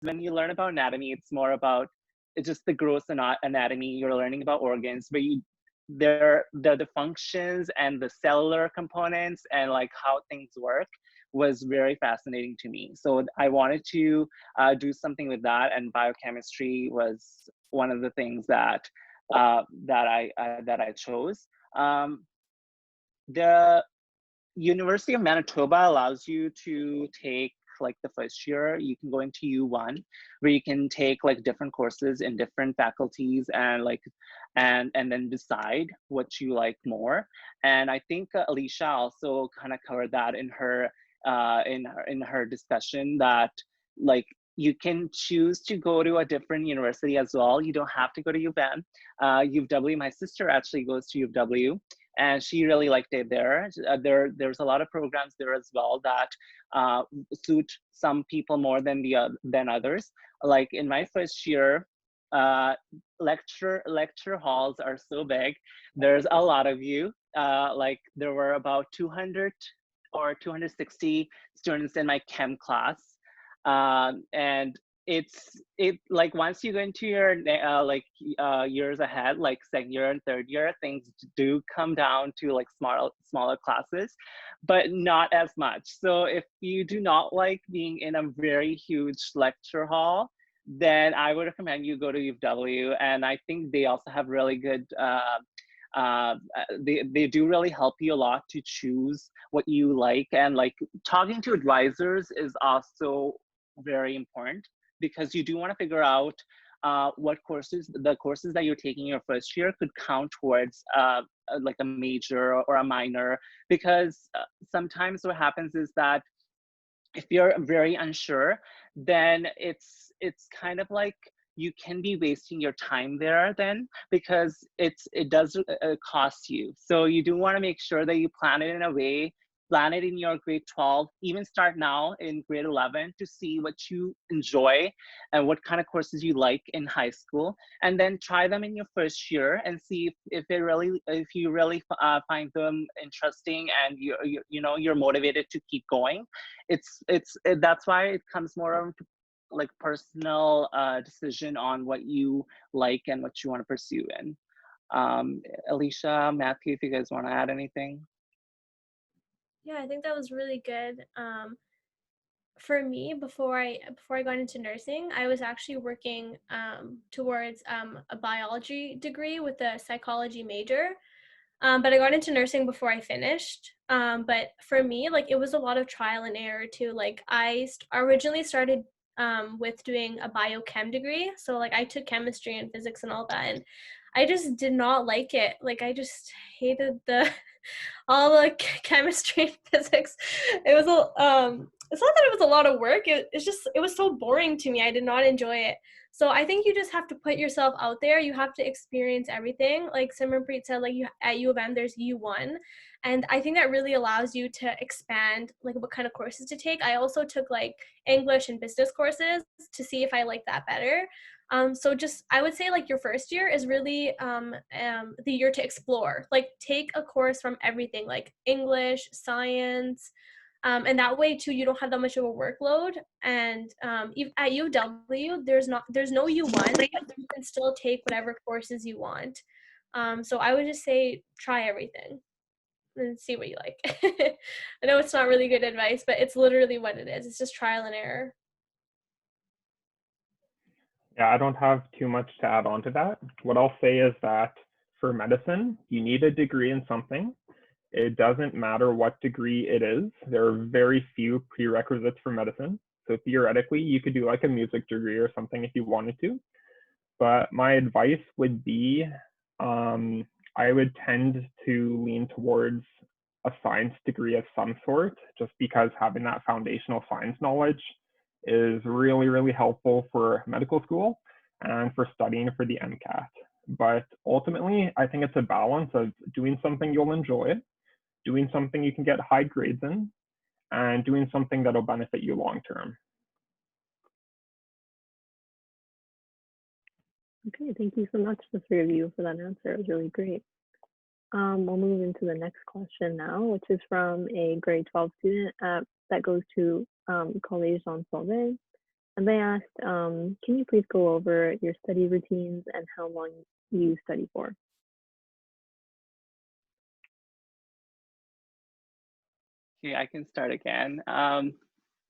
when you learn about anatomy, it's more about it's just the gross anatomy. You're learning about organs, but the functions and the cellular components and like how things work was very fascinating to me. So I wanted to do something with that, and biochemistry was one of the things that I chose. The University of Manitoba allows you to take like the first year, you can go into U1 where you can take like different courses in different faculties and like and then decide what you like more. And I think Alisha also kind of covered that in her in her discussion, that like you can choose to go to a different university as well. You don't have to go to UVM. UW, my sister actually goes to UW, and she really liked it there. There's a lot of programs there as well that suit some people more than than others. Like in my first year, lecture halls are so big. There's a lot of you. Like there were about 200 or 260 students in my chem class, and it like once you go into your years ahead, like second year and third year, things do come down to like smaller classes, but not as much. So if you do not like being in a very huge lecture hall, then I would recommend you go to UW. And I think they also have really good they do really help you a lot to choose what you like. And like talking to advisors is also very important, because you do want to figure out what the courses that you're taking your first year could count towards like a major or a minor. Because sometimes what happens is that if you're very unsure, then it's kind of like you can be wasting your time there then, because it does cost you. So you do want to make sure that you plan it in a way, plan it in your grade 12, even start now in grade 11 to see what you enjoy and what kind of courses you like in high school, and then try them in your first year and see if you really find them interesting and you're motivated to keep going. That's why it comes more of like personal decision on what you like and what you want to pursue in. Alisha, Matthew, if you guys want to add anything. Yeah, I think that was really good. For me, before I got into nursing, I was actually working towards a biology degree with a psychology major. But I got into nursing before I finished. But for me, like it was a lot of trial and error too. Like I originally started with doing a biochem degree. So like I took chemistry and physics and all that, and I just did not like it. Like I just hated the all the chemistry and physics. It was it's not that it was a lot of work. It's just it was so boring to me. I did not enjoy it. So I think you just have to put yourself out there. You have to experience everything. Like Simranpreet said, like at U of M, there's U1. And I think that really allows you to expand like what kind of courses to take. I also took like English and business courses to see if I like that better. So just, I would say like your first year is really the year to explore. Like take a course from everything, like English, science, and that way too you don't have that much of a workload. And at UW there's no U1, but you can still take whatever courses you want. So I would just say try everything and see what you like. I know it's not really good advice, but it's literally what it is. It's just trial and error. Yeah, I don't have too much to add on to that. What I'll say is that for medicine, you need a degree in something. It doesn't matter what degree it is. There are very few prerequisites for medicine. So theoretically, you could do like a music degree or something if you wanted to. But my advice would be, I would tend to lean towards a science degree of some sort, just because having that foundational science knowledge is really, really helpful for medical school and for studying for the Mcat. But ultimately, I think it's a balance of doing something you'll enjoy, doing something you can get high grades in, and doing something that'll benefit you long term. Okay, thank you so much, the three of you, for that answer. It was really great. We'll move into the next question now, which is from a grade 12 student that goes to Collège Jean Sauvé. And they asked, can you please go over your study routines and how long you study for? Okay, I can start again.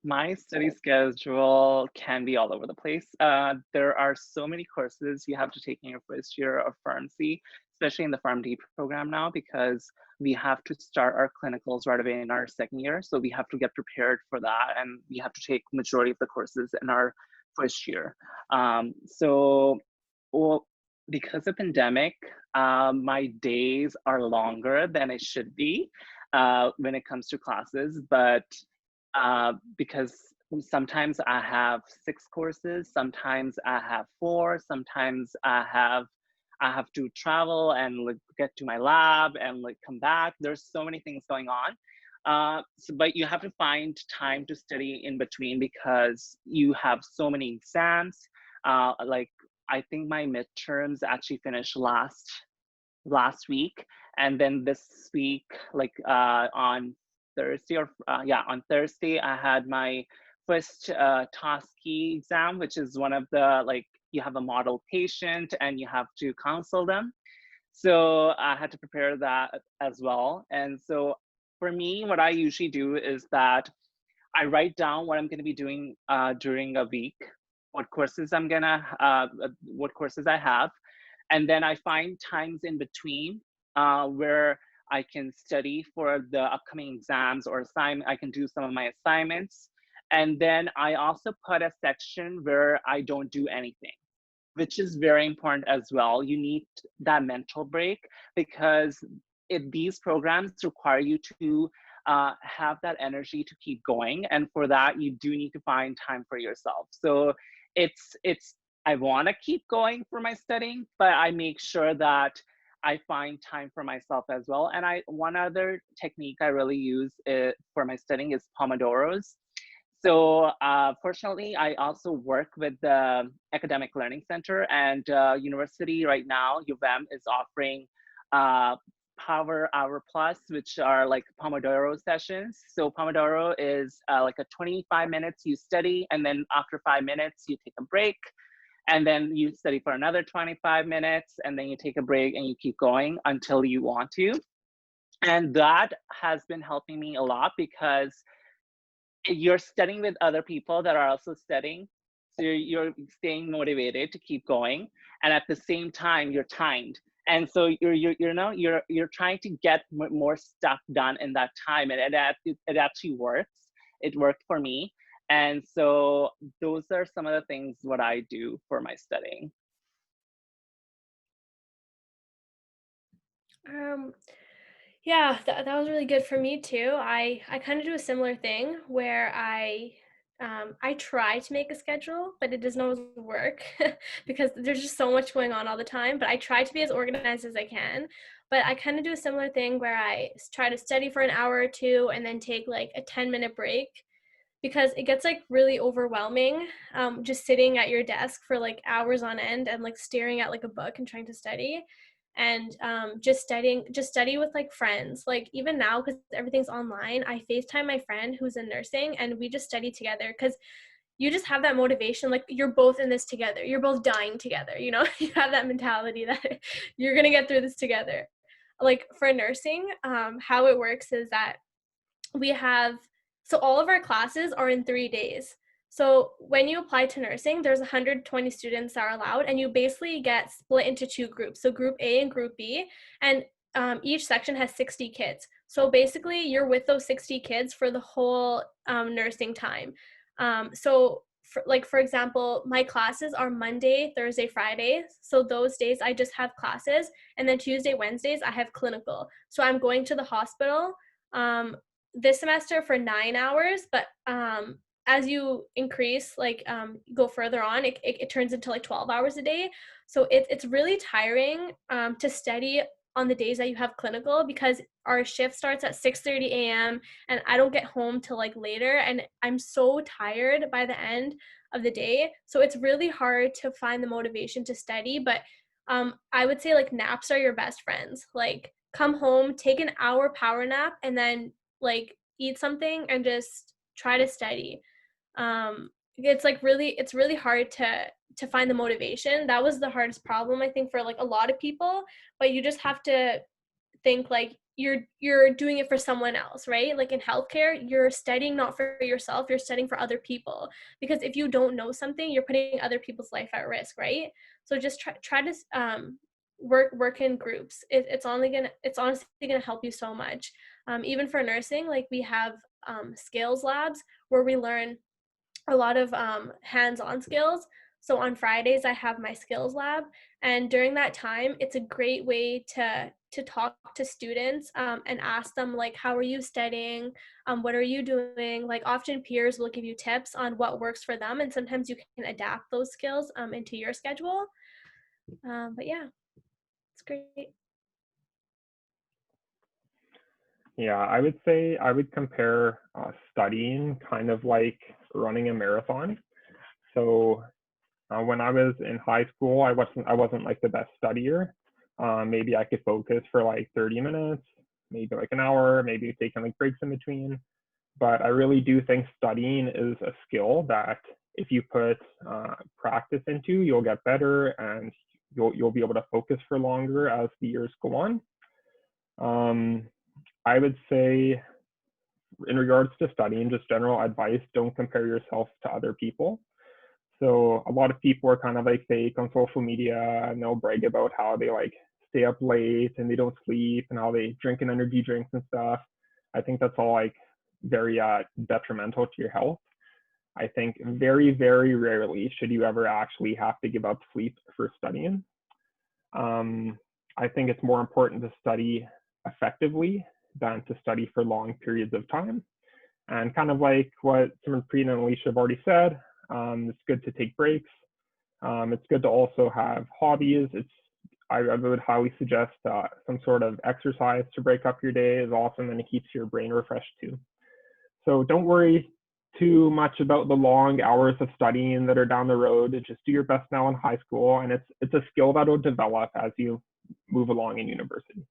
My study schedule can be all over the place. There are so many courses you have to take in your first year of pharmacy, especially in the PharmD program now, because we have to start our clinicals right away in our second year. So we have to get prepared for that, and we have to take majority of the courses in our first year. Well, because of pandemic, my days are longer than it should be when it comes to classes, but because sometimes I have 6 courses, sometimes I have 4, sometimes I have to travel and like get to my lab and like come back. There's so many things going on. But you have to find time to study in between because you have so many exams. Like I think my midterms actually finished last week, and then this week, like on Thursday on Thursday, I had my first TOSCI exam, which is one of the like you have a model patient and you have to counsel them. So I had to prepare that as well. And so for me, what I usually do is that I write down what I'm going to be doing during a week, what courses what courses I have, and then I find times in between where I can study for the upcoming exams or I can do some of my assignments. And then I also put a section where I don't do anything, which is very important as well. You need that mental break because these programs require you to have that energy to keep going. And for that, you do need to find time for yourself. So I want to keep going for my studying, but I make sure that I find time for myself as well. And one other technique I really use for my studying is Pomodoros. So fortunately, I also work with the Academic Learning Center, and university right now, UVM is offering Power Hour Plus, which are like Pomodoro sessions. So Pomodoro is like a 25 minutes you study, and then after 5 minutes, you take a break. And then you study for another 25 minutes, and then you take a break and you keep going until you want to. And that has been helping me a lot because you're studying with other people that are also studying. So you're staying motivated to keep going. And at the same time, you're timed. And so you're trying to get more stuff done in that time. And it actually works. It worked for me. And so those are some of the things what I do for my studying. Yeah, that was really good for me too. I kind of do a similar thing where I try to make a schedule, but it doesn't always work because there's just so much going on all the time. But I try to be as organized as I can. But I kind of do a similar thing where I try to study for an hour or two and then take like a 10-minute break because it gets like really overwhelming just sitting at your desk for like hours on end and like staring at like a book and trying to study. And just study with like friends. Like even now, because everything's online, I FaceTime my friend who's in nursing and we just study together because you just have that motivation, like you're both in this together, you're both dying together, you know. You have that mentality that you're gonna get through this together. Like for nursing, how it works is that so all of our classes are in 3 days. So when you apply to nursing, there's 120 students that are allowed, and you basically get split into 2 groups. So group A and group B, and each section has 60 kids. So basically you're with those 60 kids for the whole nursing time. For example, my classes are Monday, Thursday, Friday. So those days I just have classes, and then Tuesday, Wednesdays I have clinical. So I'm going to the hospital this semester for 9 hours, but as you increase, go further on, it turns into like 12 hours a day. So it's really tiring to study on the days that you have clinical because our shift starts at 6:30 a.m. and I don't get home till like later, and I'm so tired by the end of the day. So it's really hard to find the motivation to study, but I would say like naps are your best friends. Like come home, take an hour power nap, and then like eat something and just try to study. it's like it's really hard to find the motivation. That was the hardest problem, I think, for like a lot of people. But you just have to think like you're doing it for someone else, right? Like in healthcare, you're studying not for yourself, you're studying for other people. Because if you don't know something, you're putting other people's life at risk, right? So just try to work in groups. It's honestly gonna help you so much. Even for nursing, like we have skills labs where we learn a lot of hands-on skills. So on Fridays, I have my skills lab, and during that time, it's a great way to talk to students and ask them like, how are you studying? What are you doing? Like often peers will give you tips on what works for them, and sometimes you can adapt those skills into your schedule. But yeah, it's great. Yeah, I would say I would compare studying kind of like running a marathon. So when I was in high school, I wasn't like the best studier. Maybe I could focus for like 30 minutes, maybe like an hour, maybe taking like breaks in between. But I really do think studying is a skill that if you put practice into, you'll get better and you'll be able to focus for longer as the years go on. I would say in regards to studying, just general advice, don't compare yourself to other people. So a lot of people are kind of like fake on social media and they'll brag about how they like stay up late and they don't sleep and how they drink an energy drinks and stuff. I think that's all like very detrimental to your health. I think very, very rarely should you ever actually have to give up sleep for studying. I think it's more important to study effectively than to study for long periods of time. And kind of like what Simranpreet and Alisha have already said, it's good to take breaks. It's good to also have hobbies. I would highly suggest some sort of exercise to break up your day is awesome, and it keeps your brain refreshed too. So don't worry too much about the long hours of studying that are down the road. Just do your best now in high school, and it's a skill that will develop as you move along in university.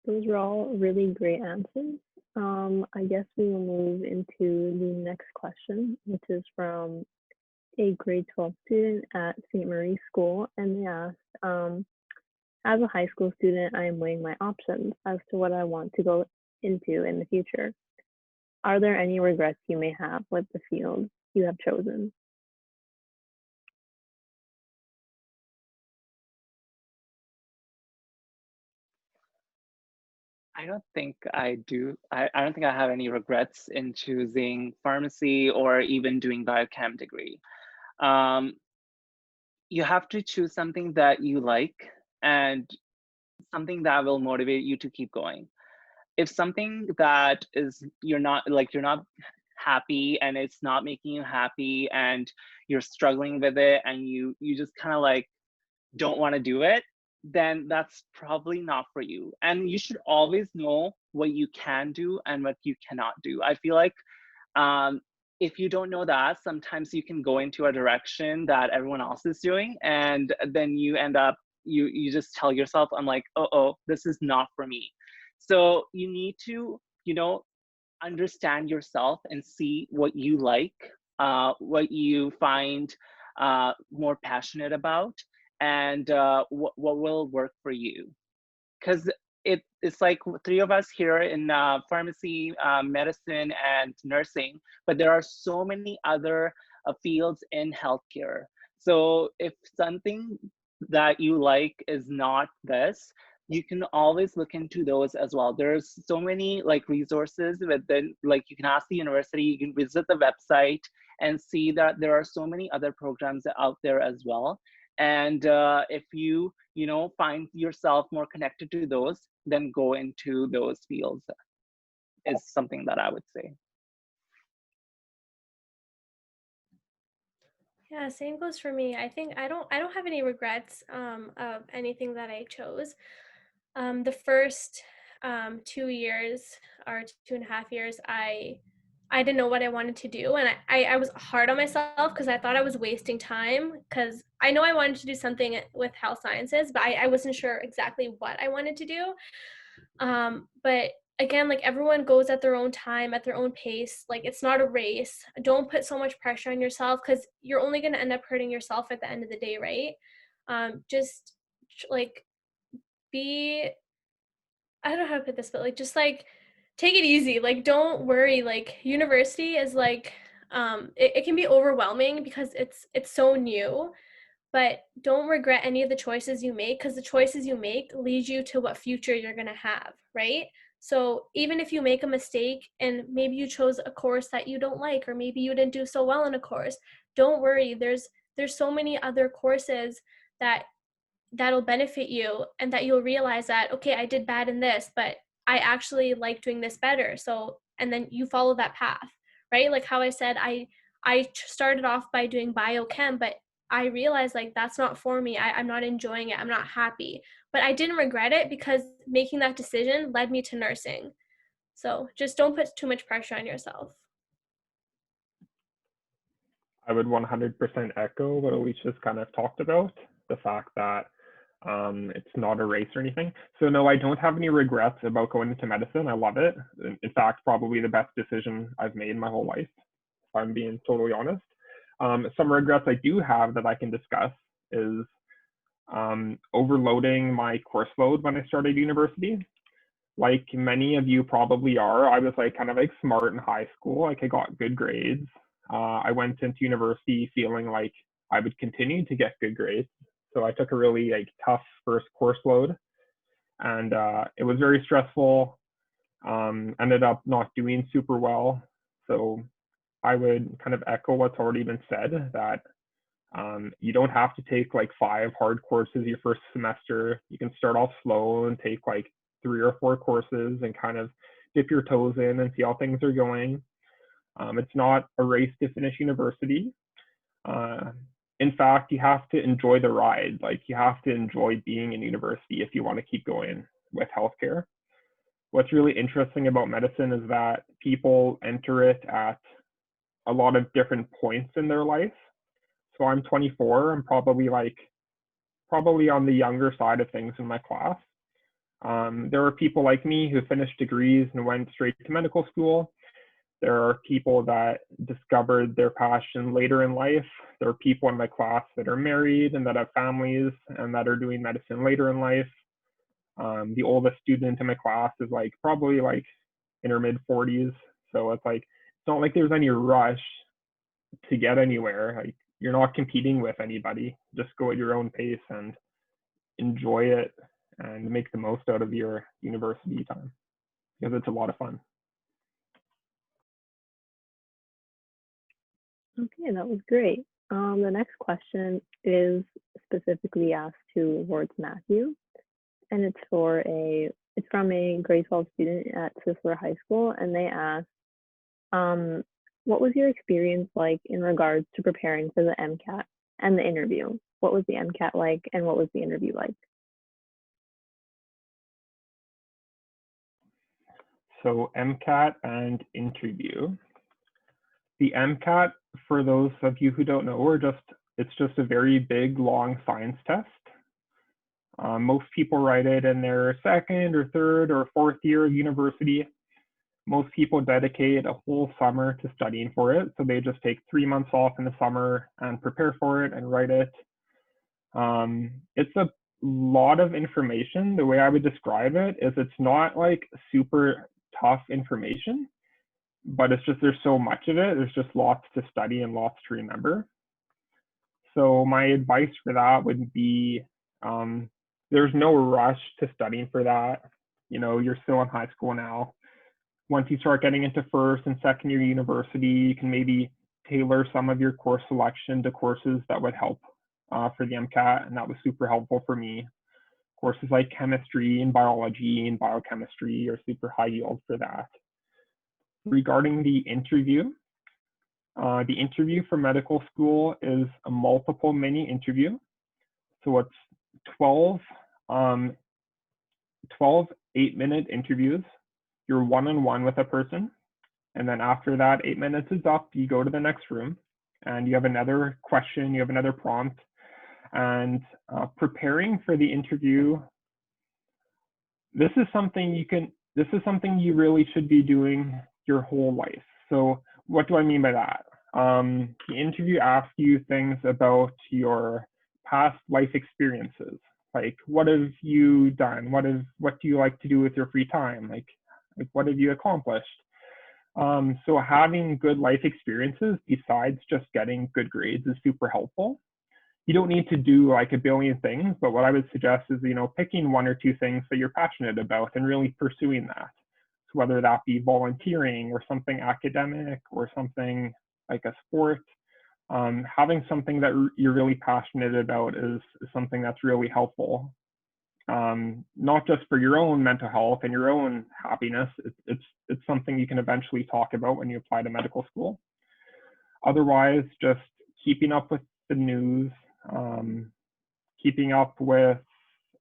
Those were all really great answers. I guess we will move into the next question, which is from a grade 12 student at St. Mary's School, and they asked, as a high school student, I am weighing my options as to what I want to go into in the future. Are there any regrets you may have with the field you have chosen? I don't think I do. I don't think I have any regrets in choosing pharmacy or even doing biochem degree. You have to choose something that you like and something that will motivate you to keep going. If something that is you're not happy and it's not making you happy and you're struggling with it and you just kind of like don't want to do it, then that's probably not for you. And you should always know what you can do and what you cannot do. I feel like if you don't know that, sometimes you can go into a direction that everyone else is doing, and then you end up, you just tell yourself, I'm like, oh, this is not for me. So you need to, understand yourself and see what you like, what you find more passionate about, and what will work for you. Because it's like three of us here in pharmacy, medicine, and nursing, but there are so many other fields in healthcare. So if something that you like is not this, you can always look into those as well. There's so many like resources within, like you can ask the university, you can visit the website and see that there are so many other programs out there as well. And if you find yourself more connected to those, then go into those fields is something that I would say. Yeah, same goes for me. I think I don't have any regrets of anything that I chose. The first 2 years or 2.5 years, I didn't know what I wanted to do, and I was hard on myself because I thought I was wasting time, because I know I wanted to do something with health sciences, but I wasn't sure exactly what I wanted to do. But again, like everyone goes at their own time, at their own pace. Like it's not a race. Don't put so much pressure on yourself, because you're only going to end up hurting yourself at the end of the day, right? Just like be, I don't know how to put this, but like just like take it easy. Like don't worry. Like university is like it can be overwhelming because it's so new, but don't regret any of the choices you make, because the choices you make lead you to what future you're going to have, right? So even if you make a mistake and maybe you chose a course that you don't like, or maybe you didn't do so well in a course, don't worry. There's so many other courses that'll benefit you, and that you'll realize that, okay, I did bad in this, but I actually like doing this better. So, and then you follow that path, right? Like how I said, I started off by doing biochem, but I realized like that's not for me. I'm not enjoying it. I'm not happy. But I didn't regret it, because making that decision led me to nursing. So just don't put too much pressure on yourself. I would 100% echo what Alisha's kind of talked about, the fact that it's not a race or anything. So no, I don't have any regrets about going into medicine. I love it. In fact, probably the best decision I've made in my whole life, if I'm being totally honest. Some regrets I do have that I can discuss is overloading my course load when I started university. Like many of you probably are, I was like kind of like smart in high school. Like I got good grades. I went into university feeling like I would continue to get good grades. So I took a really like tough first course load, and it was very stressful. Ended up not doing super well. So I would kind of echo what's already been said, that you don't have to take like 5 hard courses your first semester. You can start off slow and take like 3 or 4 courses and kind of dip your toes in and see how things are going. It's not a race to finish university. In fact, you have to enjoy the ride. Like you have to enjoy being in university if you want to keep going with healthcare. What's really interesting about medicine is that people enter it at a lot of different points in their life. So I'm 24. I'm probably on the younger side of things in my class. There are people like me who finished degrees and went straight to medical school. There are people that discovered their passion later in life. There are people in my class that are married and that have families and that are doing medicine later in life. The oldest student in my class is like probably like in her mid 40s. So it's like, it's not like there's any rush to get anywhere. Like you're not competing with anybody. Just go at your own pace and enjoy it and make the most out of your university time, because it's a lot of fun. Okay, that was great. The next question is specifically asked towards Matthew, and it's from a grade 12 student at Whistler High School, and they asked, what was your experience like in regards to preparing for the Mcat and the interview? What was the Mcat like, and what was the interview like? So Mcat and interview. The Mcat, for those of you who don't know, it's just a very big, long science test. Most people write it in their second or third or fourth year of university. Most people dedicate a whole summer to studying for it. So they just take 3 months off in the summer and prepare for it and write it. It's a lot of information. The way I would describe it is it's not like super tough information, but it's just there's so much of it. There's just lots to study and lots to remember. So my advice for that would be there's no rush to studying for that. You know, you're still in high school now. Once you start getting into first and second year university, you can maybe tailor some of your course selection to courses that would help for the Mcat, and that was super helpful for me. Courses like chemistry and biology and biochemistry are super high yield for that. Regarding the interview for medical school is a multiple mini interview. So it's 12 8-minute interviews. You're one-on-one with a person. And then after that 8 minutes is up, you go to the next room and you have another question, you have another prompt. And preparing for the interview, this is something you can this is something you really should be doing your whole life. So what do I mean by that? The interview asks you things about your past life experiences. Like, what have you done? What do you like to do with your free time? Like what have you accomplished? So having good life experiences besides just getting good grades is super helpful. You don't need to do like a billion things, but what I would suggest is, picking one or two things that you're passionate about and really pursuing that. So whether that be volunteering or something academic or something like a sport, having something that you're really passionate about is something that's really helpful. Not just for your own mental health and your own happiness, it's something you can eventually talk about when you apply to medical school. Otherwise, just keeping up with the news, keeping up with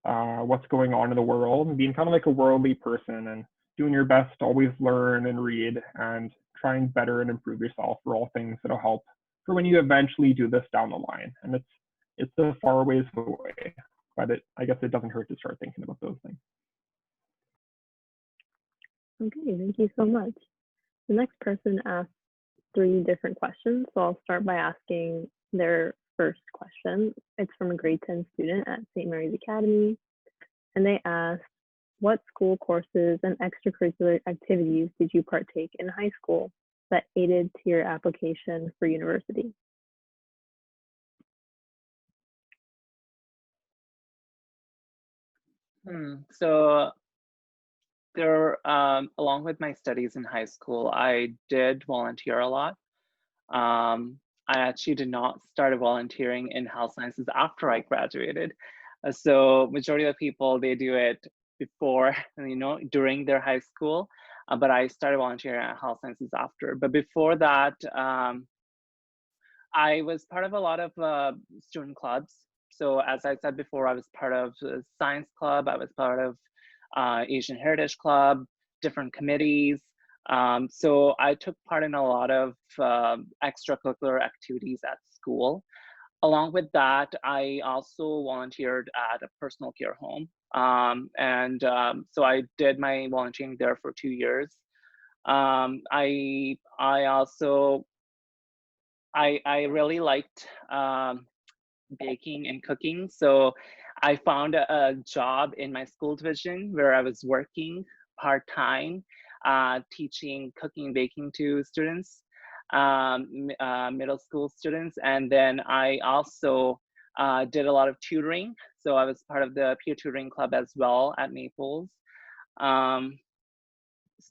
what's going on in the world, and being kind of like a worldly person and doing your best to always learn and read and try and better and improve yourself for all things that'll help for when you eventually do this down the line. And it's a far ways away, but I guess it doesn't hurt to start thinking about those things. Okay, thank you so much. The next person asked 3 different questions, so I'll start by asking their first question. It's from a grade 10 student at St. Mary's Academy, and they asked, what school courses and extracurricular activities did you partake in high school that aided to your application for university? So there, along with my studies in high school, I did volunteer a lot. I actually did not start volunteering in health sciences after I graduated. So majority of people, they do it before, during their high school, but I started volunteering at health sciences after. But before that, I was part of a lot of student clubs. So as I said before, I was part of the science club, I was part of Asian Heritage Club, different committees. So I took part in a lot of extracurricular activities at school. Along with that, I also volunteered at a personal care home. So I did my volunteering there for 2 years. I also, I really liked baking and cooking. So I found a job in my school division where I was working part-time, teaching cooking and baking to students, middle school students. And then I also did a lot of tutoring. So I was part of the peer tutoring club as well at Maples.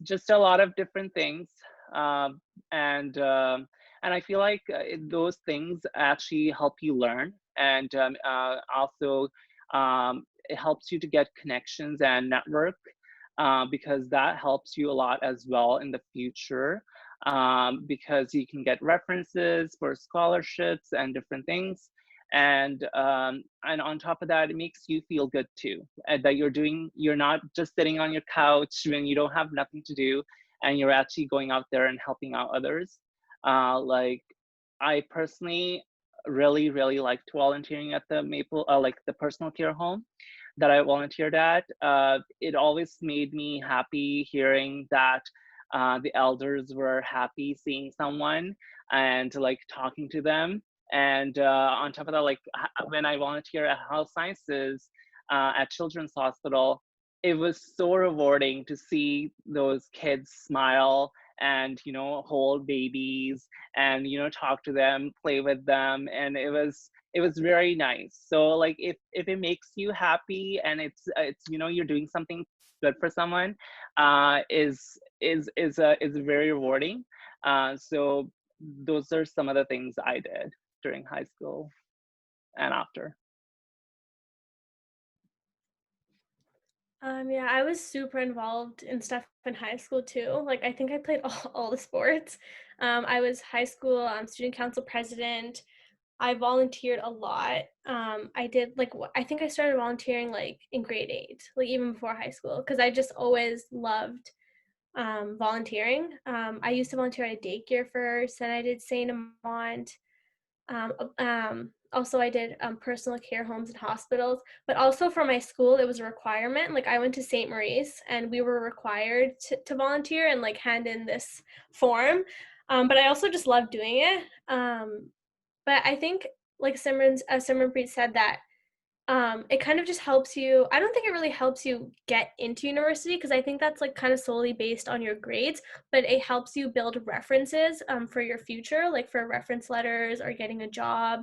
Just a lot of different things. And I feel like those things actually help you learn, and also it helps you to get connections and network, because that helps you a lot as well in the future, because you can get references for scholarships and different things. And on top of that, it makes you feel good too, that you're not just sitting on your couch when you don't have nothing to do, and you're actually going out there and helping out others. Like I personally really liked volunteering at the like the personal care home that I volunteered at. It always made me happy hearing that the elders were happy seeing someone and like talking to them. And on top of that, like when I volunteer at health sciences at Children's Hospital, it was so rewarding to see those kids smile and hold babies and talk to them, play with them, and it was very nice. So like if it makes you happy and it's you're doing something good for someone, is very rewarding. So those are some of the things I did during high school and after. Yeah, I was super involved in stuff in high school too. Like I think I played all the sports. I was high school student council president. I volunteered a lot. I did I think I started volunteering like in grade 8, like even before high school, because I just always loved volunteering. I used to volunteer at a daycare first, then I did Saint Amant. also I did personal care homes and hospitals, but also for my school, it was a requirement. Like I went to St. Maurice and we were required to volunteer and like hand in this form. But I also just loved doing it. But I think like Simranpreet said that it kind of just helps you. I don't think it really helps you get into university because I think that's like kind of solely based on your grades, but it helps you build references for your future, like for reference letters or getting a job.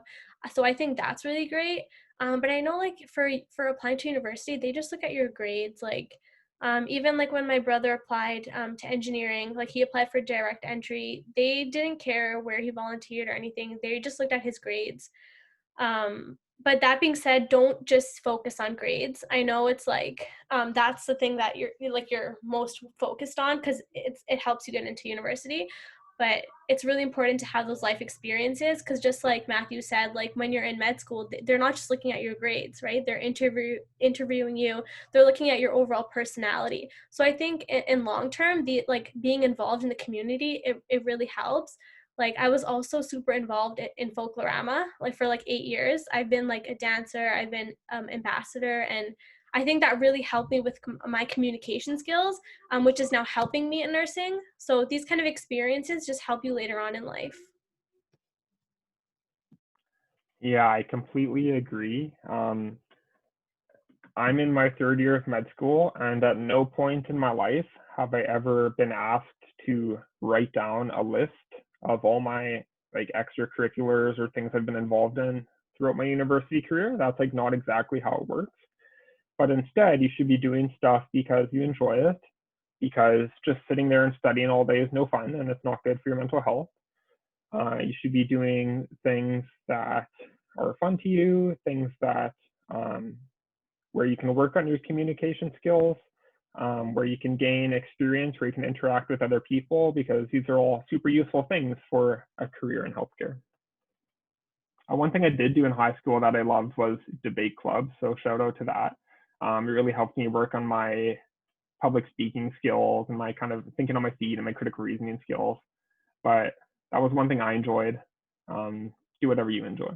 So I think that's really great. But I know like for applying to university, they just look at your grades. Like even like when my brother applied to engineering, like he applied for direct entry, they didn't care where he volunteered or anything. They just looked at his grades. But that being said, don't just focus on grades. I know it's like that's the thing that you're most focused on because it helps you get into university. But it's really important to have those life experiences because just like Matthew said, like when you're in med school, they're not just looking at your grades, right? They're interviewing you. They're looking at your overall personality. So I think in long term, the like being involved in the community, it really helps. Like I was also super involved in Folklorama, like for like 8 years. I've been like a dancer, I've been ambassador, and I think that really helped me with my communication skills, which is now helping me in nursing. So these kind of experiences just help you later on in life. Yeah, I completely agree. I'm in my 3rd year of med school, and at no point in my life have I ever been asked to write down a list of all my like extracurriculars or things I've been involved in throughout my university career. That's like not exactly how it works. But instead, you should be doing stuff because you enjoy it, because just sitting there and studying all day is no fun and it's not good for your mental health. You should be doing things that are fun to you, things that where you can work on your communication skills, where you can gain experience, where you can interact with other people, because these are all super useful things for a career in healthcare. One thing I did do in high school that I loved was debate club, so shout out to that. It really helped me work on my public speaking skills and my kind of thinking on my feet and my critical reasoning skills. But that was one thing I enjoyed. Do whatever you enjoy.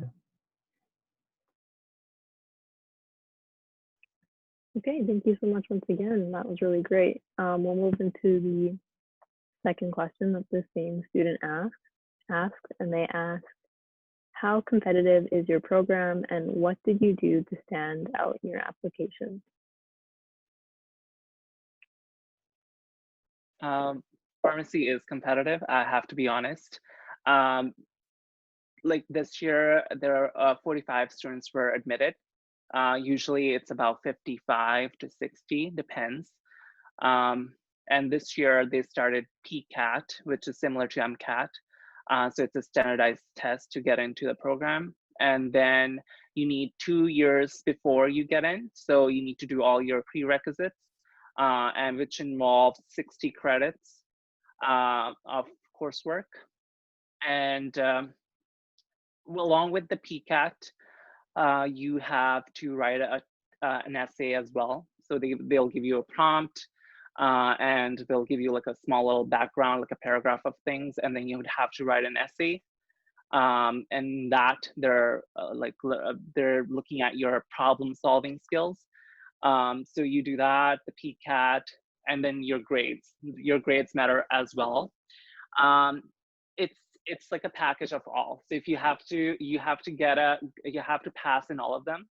Okay, thank you so much once again. That was really great. We'll move into the second question that the same student asked, and they asked, how competitive is your program and what did you do to stand out in your application? Pharmacy is competitive, I have to be honest. Like this year, there are 45 students were admitted. Usually it's about 55 to 60, depends. And this year they started Pcat, which is similar to Mcat. So it's a standardized test to get into the program. And then you need 2 years before you get in. So you need to do all your prerequisites, and which involves 60 credits of coursework. And along with the Pcat, you have to write an essay as well. So they'll give you a prompt, and they'll give you like a small little background, like a paragraph of things, and then you would have to write an essay. And that they're looking at your problem solving skills. So you do that, the Pcat, and then your grades. Your grades matter as well. It's like a package of all. So if you have to pass in all of them.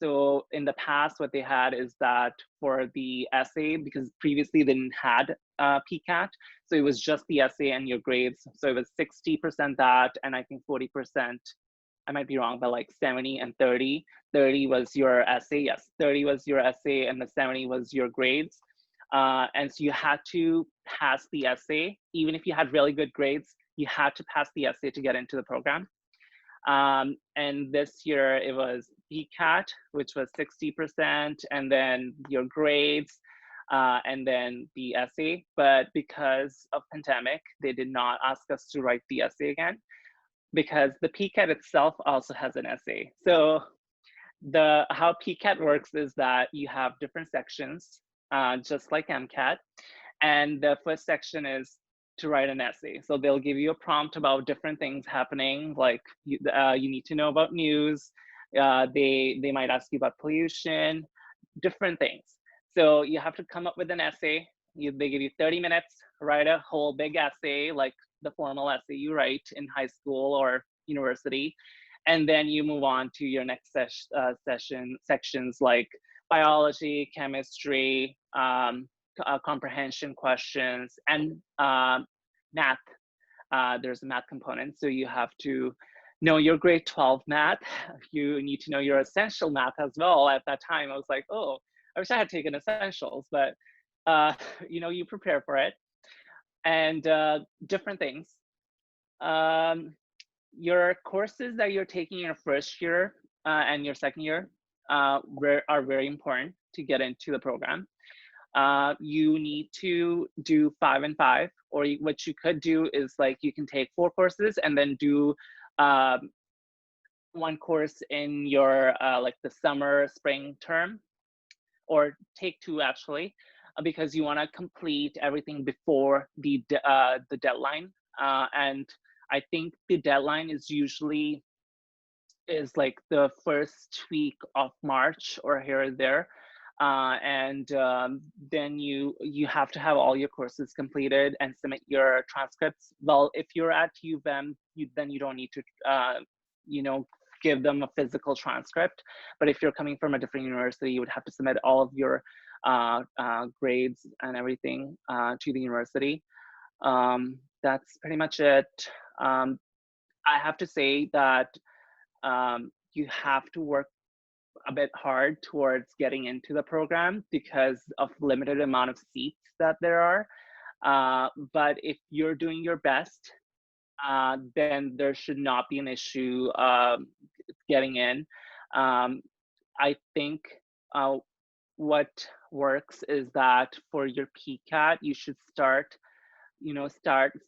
So in the past, what they had is that for the essay, because previously they didn't had Pcat, so it was just the essay and your grades. So it was 60% that, and I think 40%, I might be wrong, but like 70 and 30. 30 was your essay, yes, 30 was your essay, and the 70 was your grades. And so you had to pass the essay, even if you had really good grades, you had to pass the essay to get into the program. And this year it was Pcat, which was 60%, and then your grades, and then the essay. But because of pandemic, they did not ask us to write the essay again, because the Pcat itself also has an essay. So how Pcat works is that you have different sections, just like Mcat. And the first section is to write an essay. So they'll give you a prompt about different things happening, like you need to know about news. They might ask you about pollution, different things. So you have to come up with an essay. They give you 30 minutes, write a whole big essay, like the formal essay you write in high school or university. And then you move on to your next sections like biology, chemistry, comprehension questions, and math. There's a math component, so you have to know your grade 12 math. You need to know your essential math as well. At that time, I was like, oh, I wish I had taken essentials, but you know, you prepare for it. And different things. Your courses that you're taking your first year and your second year are very important to get into the program. You need to do 5 and 5, or what you could do is like you can take 4 courses and then do 1 course in your like the summer, spring term, or take 2 actually, because you want to complete everything before the deadline. And I think the deadline is usually like the first week of March or here or there. And then you have to have all your courses completed and submit your transcripts. Well, if you're at UVM, then you don't need to, you know, give them a physical transcript. But if you're coming from a different university, you would have to submit all of your grades and everything to the university. That's pretty much it. I have to say that you have to work a bit hard towards getting into the program because of limited amount of seats that there are. But if you're doing your best, then there should not be an issue getting in. I think what works is that for your Pcat, you should start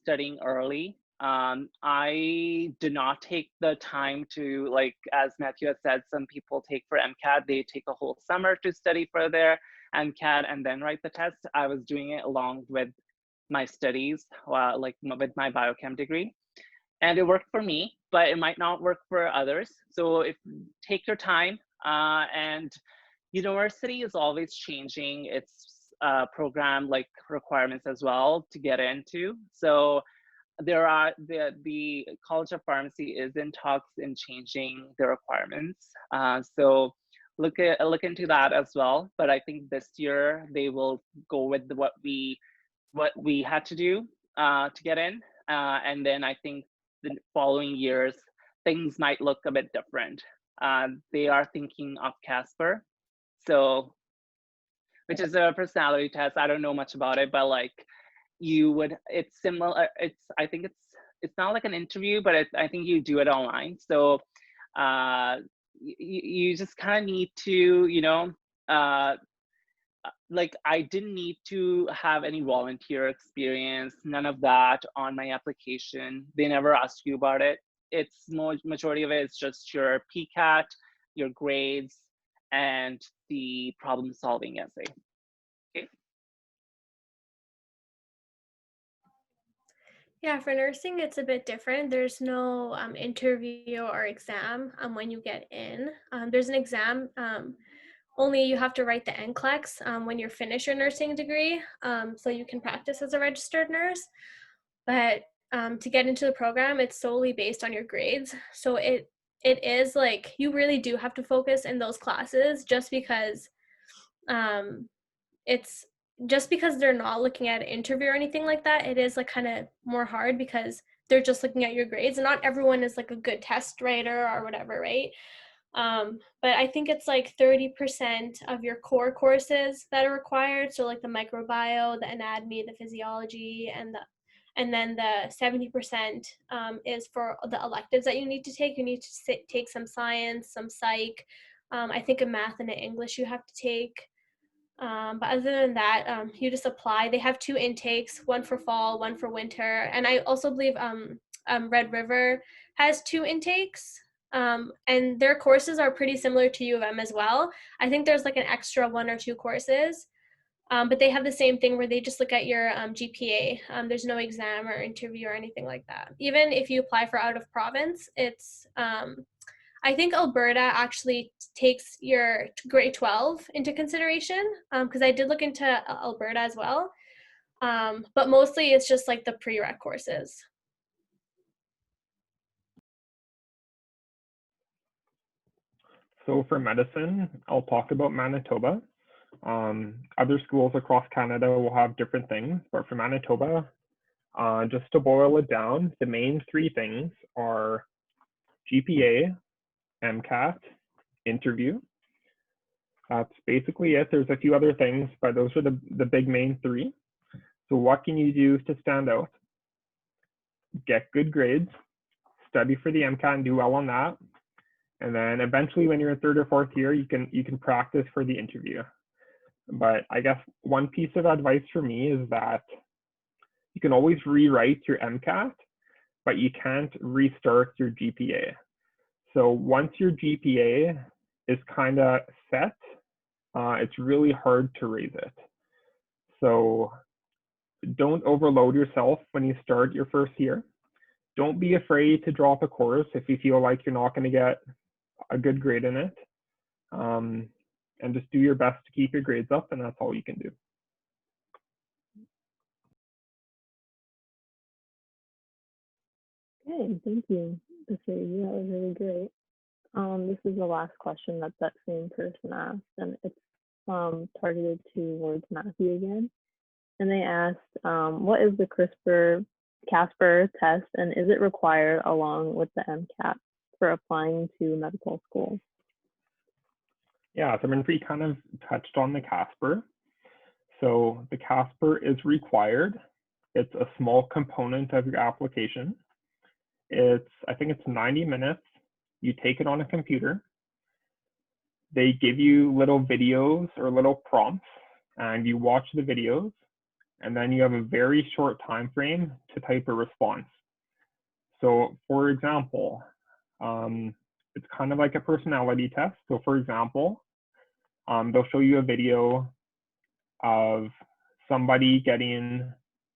studying early. I did not take the time to, like, as Matthew has said, some people take for Mcat, they take a whole summer to study for their Mcat and then write the test. I was doing it along with my studies, like with my biochem degree. And it worked for me, but it might not work for others. So take your time, and university is always changing its program like requirements as well to get into. So there are the College of Pharmacy is in talks in changing the requirements. So look into that as well. But I think this year they will go with what we had to do to get in, and then I think the following years things might look a bit different. They are thinking of Casper, so which is a personality test. I don't know much about it, but like it's similar. I think it's not like an interview, but I think you do it online. So you just kind of need to, like I didn't need to have any volunteer experience, none of that on my application. They never asked you about it. It's majority of it is just your Pcat, your grades, and the problem solving essay. Okay. Yeah, for nursing, it's a bit different. There's no interview or exam when you get in. There's an exam, only you have to write the NCLEX when you finish your nursing degree, so you can practice as a registered nurse. But to get into the program, it's solely based on your grades. So it is like you really do have to focus in those classes just because it's just because they're not looking at an interview or anything like that. It is like kind of more hard because they're just looking at your grades, and not everyone is like a good test writer or whatever, right? But I think it's like 30% of your core courses that are required. So like the microbiome, the anatomy, the physiology, and then the 70% is for the electives that you need to take. You need to take some science, some psych, I think a math and an English you have to take. But other than that, you just apply. They have 2 intakes, one for fall, one for winter. And I also believe Red River has 2 intakes. And their courses are pretty similar to U of M as well. I think there's like an extra 1 or 2 courses. But they have the same thing where they just look at your GPA. There's no exam or interview or anything like that. Even if you apply for out of province, it's I think Alberta actually takes your grade 12 into consideration, because I did look into Alberta as well. But mostly it's just like the prereq courses. So for medicine, I'll talk about Manitoba. Other schools across Canada will have different things, but for Manitoba, just to boil it down, the main three things are GPA, Mcat, interview. That's basically it. There's a few other things, but those are the big main three. So what can you do to stand out? Get good grades, study for the Mcat and do well on that. And then eventually when you're in third or fourth year, you can practice for the interview. But I guess one piece of advice for me is that you can always rewrite your Mcat, but you can't restart your GPA. So once your GPA is kind of set, it's really hard to raise it. So don't overload yourself when you start your first year. Don't be afraid to drop a course if you feel like you're not going to get a good grade in it. And just do your best to keep your grades up, and that's all you can do. Okay, thank you. That was really great. This is the last question that same person asked, and it's targeted towards Matthew again. And they asked, what is the Casper test, and is it required along with the Mcat for applying to medical school? Yeah, Simranpreet kind of touched on the Casper. So the Casper is required. It's a small component of your application. I think it's 90 minutes. You take it on a computer. They give you little videos or little prompts, and you watch the videos, and then you have a very short time frame to type a response. So for example, it's kind of like a personality test. So for example, they'll show you a video of somebody getting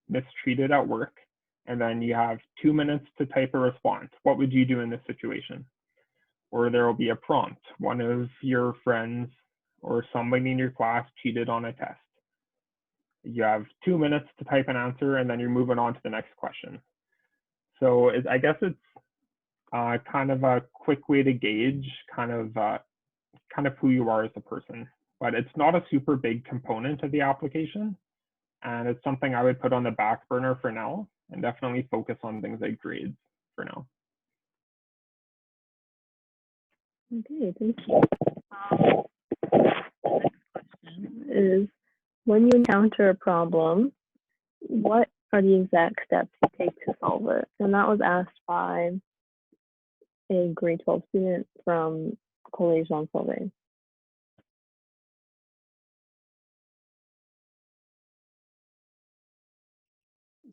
mistreated at work, and then you have 2 minutes to type a response. What would you do in this situation? Or there will be a prompt. One of your friends or somebody in your class cheated on a test. You have 2 minutes to type an answer, and then you're moving on to the next question. So I guess it's kind of a quick way to gauge kind of who you are as a person. But it's not a super big component of the application, and it's something I would put on the back burner for now, and definitely focus on things like grades for now. Okay, thank you. The next question is, when you encounter a problem, what are the exact steps you take to solve it? And that was asked by a grade 12 student from Collège Jean Sauvé.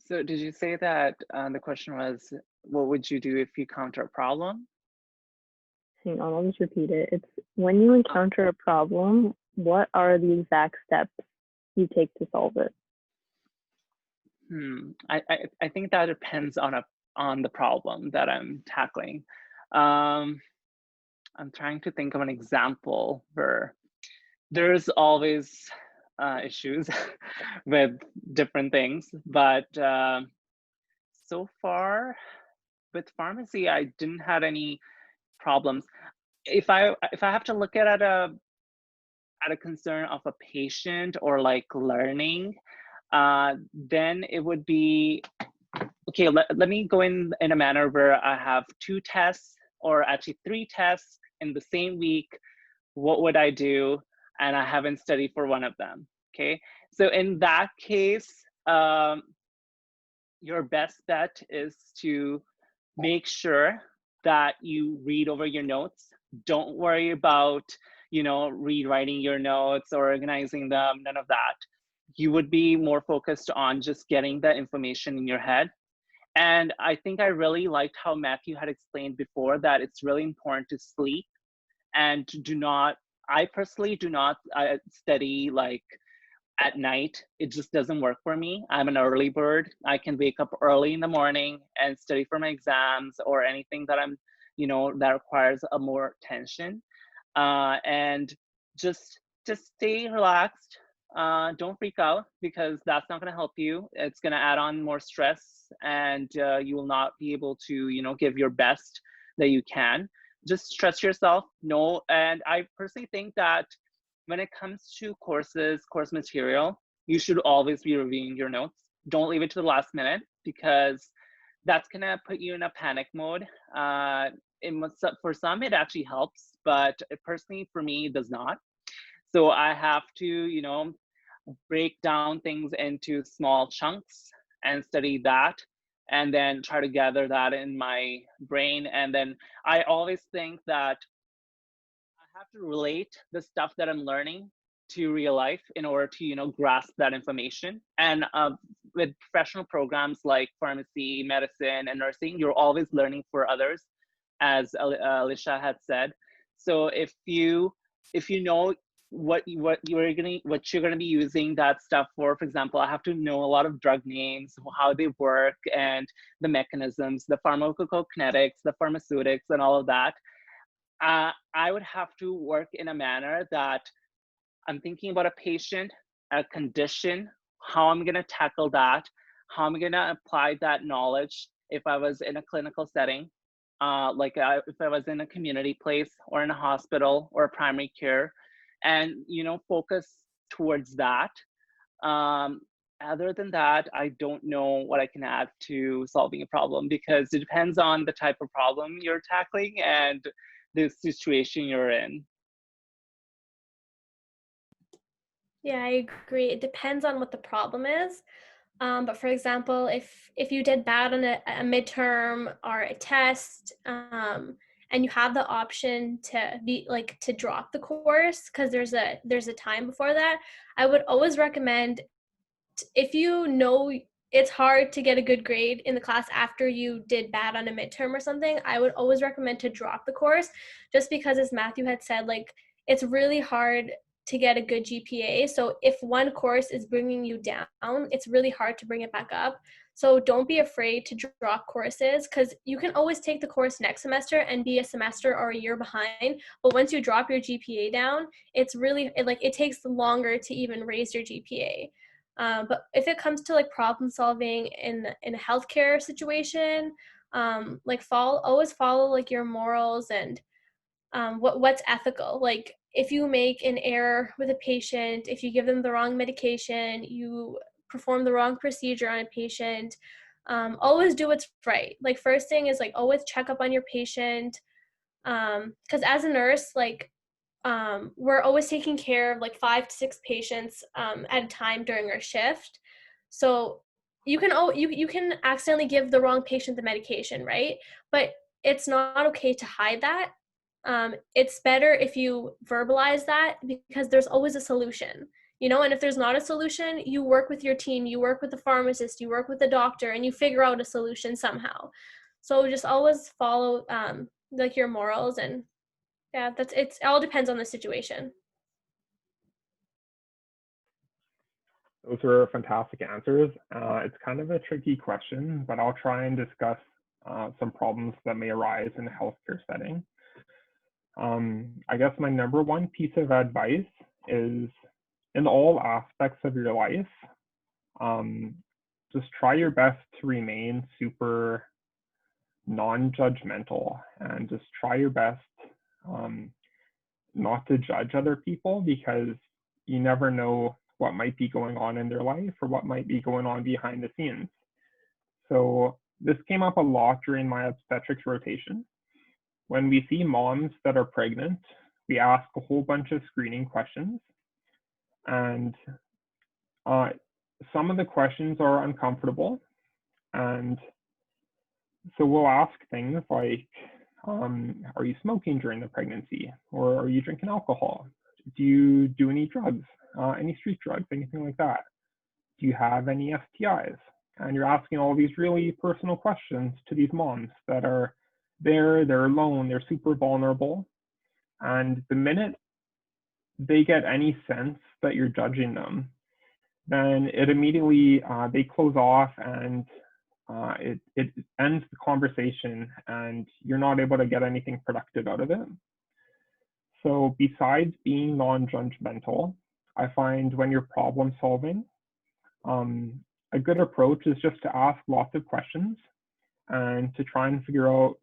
So did you say that the question was, what would you do if you encounter a problem? Hang on, I'll just repeat it. It's, when you encounter a problem, what are the exact steps you take to solve it? I think that depends on the problem that I'm tackling. I'm trying to think of an example where there's always issues with different things, but so far with pharmacy, I didn't have any problems. If I have to look at a concern of a patient or like learning, then it would be, okay, let me go in a manner where I have 2 tests or actually 3 tests in the same week. What would I do? And I haven't studied for one of them, okay? So in that case, your best bet is to make sure that you read over your notes. Don't worry about, rewriting your notes or organizing them, none of that. You would be more focused on just getting the information in your head. And I think I really liked how Matthew had explained before that it's really important to sleep and I personally do not study like at night, it just doesn't work for me. I'm an early bird. I can wake up early in the morning and study for my exams or anything that I'm, that requires a more attention. And just stay relaxed. Don't freak out, because that's not going to help you. It's going to add on more stress, and you will not be able to, give your best that you can. Just stress yourself. No, and I personally think that when it comes to course material, you should always be reviewing your notes. Don't leave it to the last minute, because that's gonna put you in a panic mode. For some, it actually helps, but personally for me, it does not. So I have to, break down things into small chunks and study that, and then try to gather that in my brain. And then I always think that I have to relate the stuff that I'm learning to real life in order to, grasp that information. And with professional programs like pharmacy, medicine, and nursing, you're always learning for others, as Alisha had said. So if you know what you're gonna be using that stuff for example, I have to know a lot of drug names, how they work, and the mechanisms, the pharmacokinetics, the pharmaceutics, and all of that. I would have to work in a manner that I'm thinking about a patient, a condition, how I'm going to tackle that, how I'm going to apply that knowledge if I was in a clinical setting, if I was in a community place or in a hospital or primary care, and focus towards that. Other than that, I don't know what I can add to solving a problem, because it depends on the type of problem you're tackling and the situation you're in. Yeah, I agree. It depends on what the problem is. But for example, if you did bad on a midterm or a test, and you have the option to drop the course because there's a time before that, I would always recommend, if you know it's hard to get a good grade in the class after you did bad on a midterm or something, I would always recommend to drop the course, just because, as Matthew had said, it's really hard to get a good GPA. So if one course is bringing you down, it's really hard to bring it back up. So don't be afraid to drop courses, because you can always take the course next semester and be a semester or a year behind. But once you drop your GPA down, it takes longer to even raise your GPA. But if it comes to problem solving in a healthcare situation, always follow your morals and what's ethical. If you make an error with a patient, if you give them the wrong medication, you perform the wrong procedure on a patient, always do what's right. First thing is always check up on your patient, because as a nurse, we're always taking care of 5 to 6 patients at a time during our shift. So you can accidentally give the wrong patient the medication, right? But it's not okay to hide that. It's better if you verbalize that, because there's always a solution, and if there's not a solution, you work with your team, you work with the pharmacist, you work with the doctor, and you figure out a solution somehow. So just always follow your morals. And yeah, it all depends on the situation. Those were fantastic answers. It's kind of a tricky question, but I'll try and discuss some problems that may arise in a healthcare setting. I guess my number one piece of advice is, in all aspects of your life, just try your best to remain super non-judgmental, and just try your best not to judge other people, because you never know what might be going on in their life or what might be going on behind the scenes. So this came up a lot during my obstetrics rotation. When we see moms that are pregnant, we ask a whole bunch of screening questions, and some of the questions are uncomfortable. And so we'll ask things like, are you smoking during the pregnancy? Or are you drinking alcohol? Do you do any drugs, any street drugs, anything like that? Do you have any STIs? And you're asking all these really personal questions to these moms that are there, they're alone, they're super vulnerable. And the minute they get any sense that you're judging them, then it immediately, they close off, and it ends the conversation, and you're not able to get anything productive out of it. So besides being non-judgmental, I find when you're problem solving, a good approach is just to ask lots of questions and to try and figure out,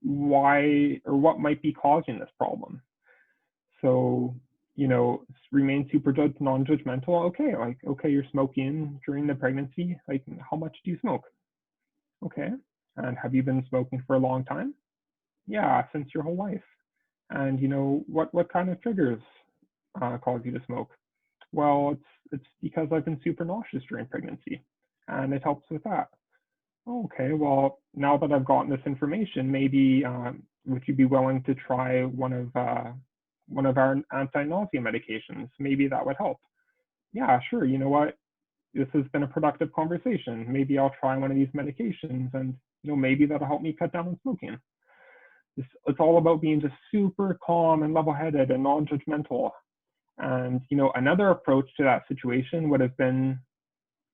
why or what might be causing this problem. So, remain super non-judgmental. Okay, you're smoking during the pregnancy. Like, how much do you smoke? Okay. And have you been smoking for a long time? Yeah, since your whole life. And what kind of triggers cause you to smoke? Well, it's because I've been super nauseous during pregnancy, and it helps with that. Okay, well, now that I've gotten this information, maybe would you be willing to try one of our anti-nausea medications? Maybe that would help. Yeah, sure. You know what? This has been a productive conversation. Maybe I'll try one of these medications, and maybe that'll help me cut down on smoking. It's all about being just super calm and level-headed and non-judgmental. And another approach to that situation would have been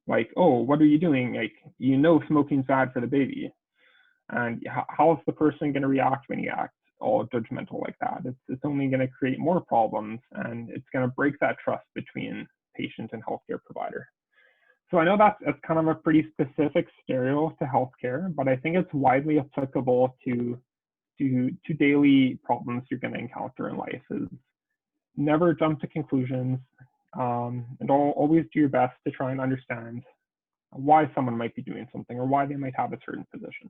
like, oh, what are you doing? Like, smoking's bad for the baby. And how is the person going to react when you act all judgmental like that? It's only going to create more problems, and it's going to break that trust between patient and healthcare provider. So I know that's kind of a pretty specific stereo to healthcare, but I think it's widely applicable to daily problems you're going to encounter in life. Is never jump to conclusions, and always do your best to try and understand why someone might be doing something or why they might have a certain position.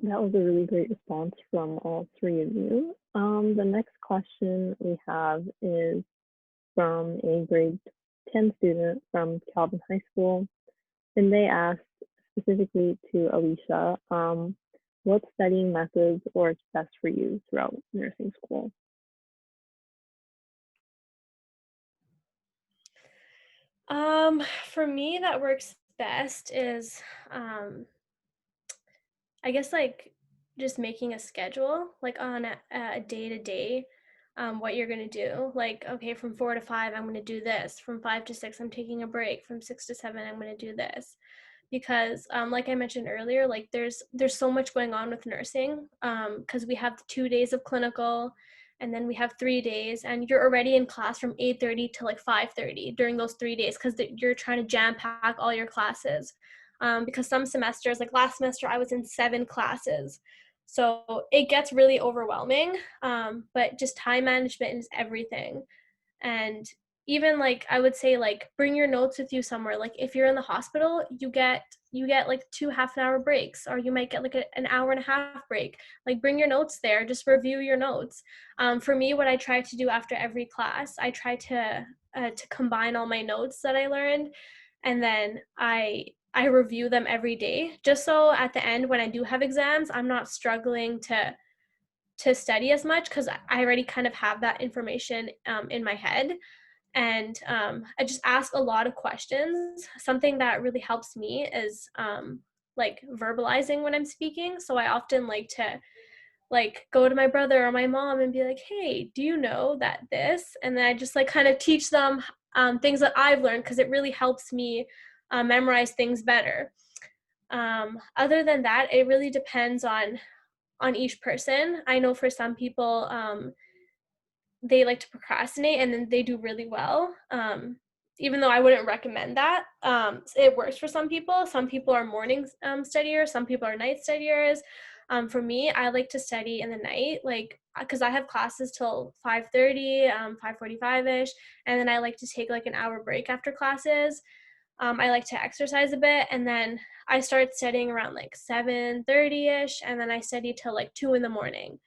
That was a really great response from all three of you. The next question we have is from a grade 10 student from Calvin High School, and they asked specifically to Alisha, what studying methods work best for you throughout nursing school? For me, that works best is, I guess, like just making a schedule, like on a day-to-day, what you're gonna do. Like, okay, from 4 to 5, I'm gonna do this. From 5 to 6, I'm taking a break. From 6 to 7, I'm gonna do this. Because like I mentioned earlier, like there's so much going on with nursing, because we have 2 days of clinical, and then we have 3 days, and you're already in class from 8:30 to like 5:30 during those 3 days, because you're trying to jam pack all your classes. Because some semesters, like last semester, I was in 7 classes. So it gets really overwhelming, but just time management is everything. And even like I would say, like, bring your notes with you somewhere. Like if you're in the hospital, you get like 2 half-an-hour breaks, or you might get like an hour and a half break. Like bring your notes there, just review your notes. For me, what I try to do after every class, I try to combine all my notes that I learned, and then I review them every day, just so at the end when I do have exams, I'm not struggling to study as much, because I already kind of have that information in my head. And I just ask a lot of questions. Something that really helps me is like verbalizing when I'm speaking. So I often like to like go to my brother or my mom and be like, hey, do you know that this? And then I just like kind of teach them things that I've learned, because it really helps me memorize things better. Other than that, it really depends on each person. I know for some people, they like to procrastinate and then they do really well. Even though I wouldn't recommend that, it works for some people. Some people are morning studiers, some people are night studiers. For me, I like to study in the night, like, because I have classes till 5:30, 5:45ish, and then I like to take like an hour break after classes. I like to exercise a bit, and then I start studying around like 7:30ish, and then I study till like 2 in the morning.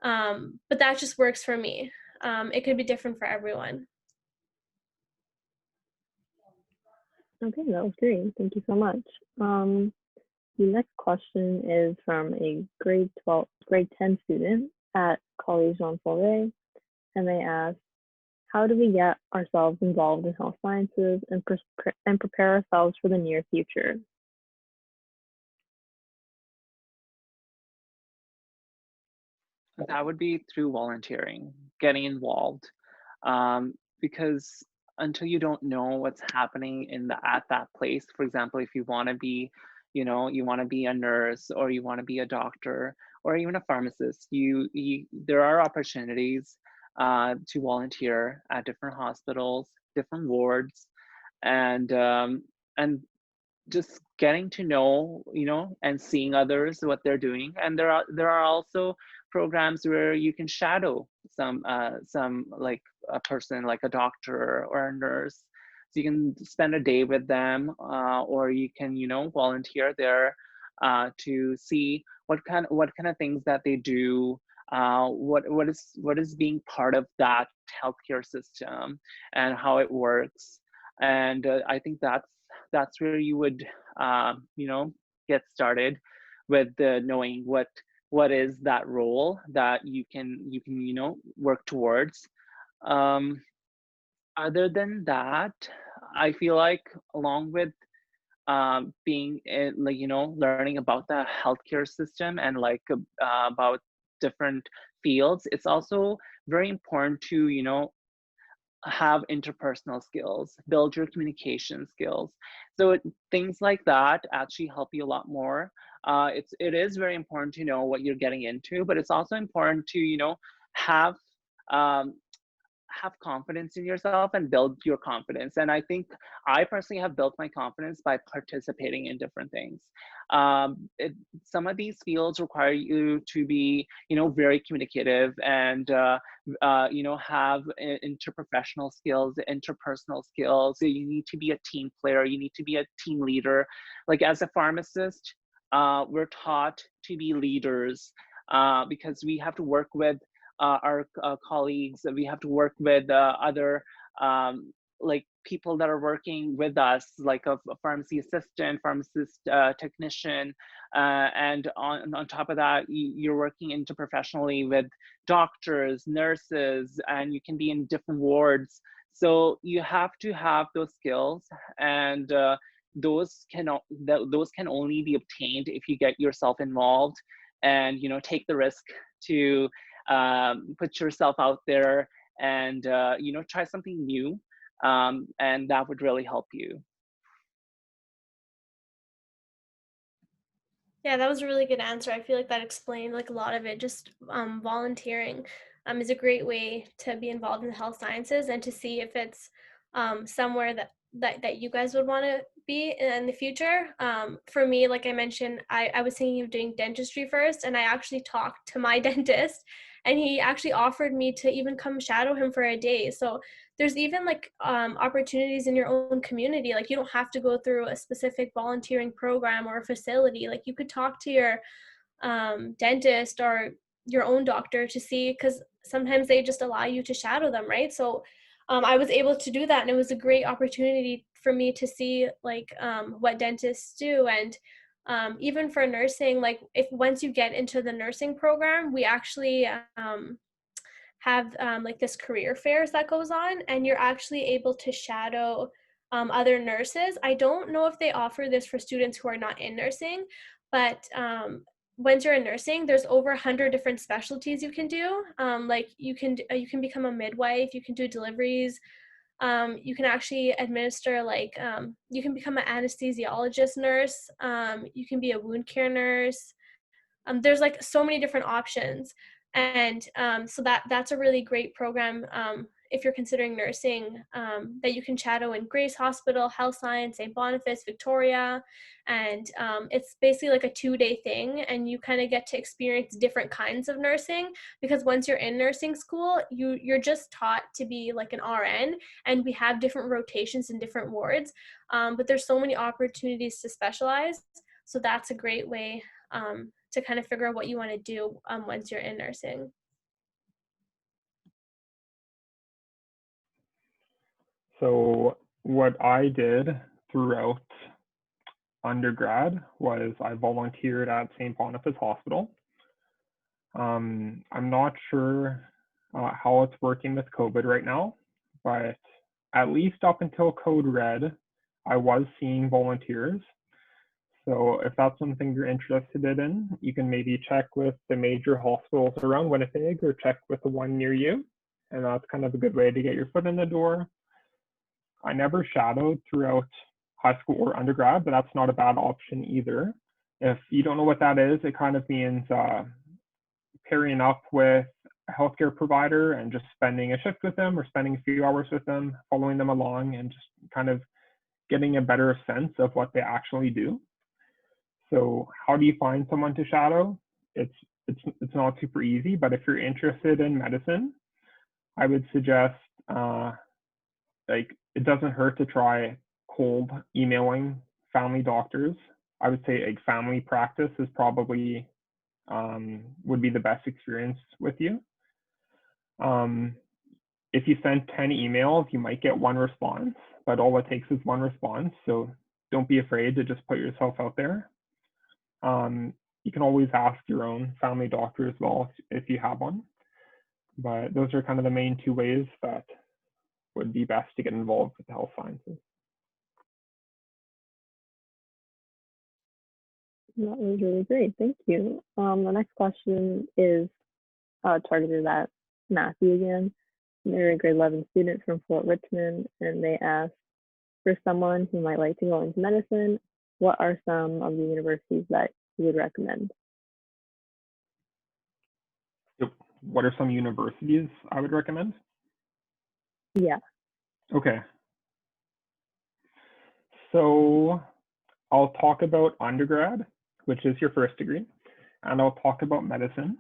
But that just works for me. It could be different for everyone. Okay, that was great. Thank you so much. The next question is from a grade 10 student at College Jean Fauvet, and they ask, how do we get ourselves involved in health sciences and prepare ourselves for the near future? That would be through volunteering, getting involved, because until you don't know what's happening at that place, for example, if you want to be, you want to be a nurse or you want to be a doctor or even a pharmacist, there are opportunities to volunteer at different hospitals, different wards, and just getting to know, and seeing others what they're doing. And there are also programs where you can shadow some like a person, like a doctor or a nurse. So you can spend a day with them, or you can, volunteer there to see what kind of things that they do, what is being part of that healthcare system and how it works. And I think that's where you would get started with knowing what is that role that you can work towards. Other than that, I feel like along with being like learning about the healthcare system and like about different fields, it's also very important to have interpersonal skills, build your communication skills. So things like that actually help you a lot more. It is very important to know what you're getting into, but it's also important to have um, have confidence in yourself and build your confidence. And I think I personally have built my confidence by participating in different things. Some of these fields require you to be, very communicative and, have interprofessional skills, interpersonal skills. You need to be a team player. You need to be a team leader. Like as a pharmacist, we're taught to be leaders because we have to work with our colleagues. We have to work with other like people that are working with us, like a pharmacy assistant, pharmacist technician, and on top of that, you're working interprofessionally with doctors, nurses, and you can be in different wards. So you have to have those skills, and those can only be obtained if you get yourself involved and take the risk to put yourself out there and try something new, and that would really help you. Yeah, that was a really good answer. I feel like that explained like a lot of it. Just volunteering is a great way to be involved in the health sciences and to see if it's somewhere that you guys would want to be in the future. For me, like I mentioned, I was thinking of doing dentistry first, and I actually talked to my dentist, and he actually offered me to even come shadow him for a day. So there's even like opportunities in your own community. Like you don't have to go through a specific volunteering program or a facility. Like you could talk to your dentist or your own doctor to see, because sometimes they just allow you to shadow them, right? So I was able to do that, and it was a great opportunity for me to see like what dentists do. And even for nursing, like if once you get into the nursing program, we actually have like this career fairs that goes on, and you're actually able to shadow other nurses. I don't know if they offer this for students who are not in nursing, but once you're in nursing, there's over 100 different specialties you can do. Like you can become a midwife, you can do deliveries, you can actually administer like you can become an anesthesiologist nurse, you can be a wound care nurse. There's like so many different options. And so that's a really great program if you're considering nursing, that you can shadow in Grace Hospital, Health Science, St. Boniface, Victoria. And it's basically like a 2-day thing, and you kind of get to experience different kinds of nursing, because once you're in nursing school, you're just taught to be like an RN, and we have different rotations in different wards, but there's so many opportunities to specialize. So that's a great way to kind of figure out what you want to do once you're in nursing. So what I did throughout undergrad was I volunteered at St. Boniface Hospital. I'm not sure how it's working with COVID right now, but at least up until Code Red, I was seeing volunteers. So if that's something you're interested in, you can maybe check with the major hospitals around Winnipeg or check with the one near you. And that's kind of a good way to get your foot in the door. I never shadowed throughout high school or undergrad, but that's not a bad option either. If you don't know what that is, it kind of means pairing up with a healthcare provider and just spending a shift with them or spending a few hours with them, following them along and just kind of getting a better sense of what they actually do. So how do you find someone to shadow? It's not super easy, but if you're interested in medicine, I would suggest like it doesn't hurt to try cold emailing family doctors. I would say like family practice is probably would be the best experience with you. If you send 10 emails, you might get one response, but all it takes is one response. So don't be afraid to just put yourself out there. You can always ask your own family doctor as well if you have one. But those are kind of the main two ways that would be best to get involved with the health sciences. That was really great. Thank you. The next question is targeted at Matthew again. They're a grade 11 student from Fort Richmond, and they ask, for someone who might like to go into medicine, what are some of the universities that you would recommend? What are some universities I would recommend? Yeah. Okay. So I'll talk about undergrad, which is your first degree, and I'll talk about medicine.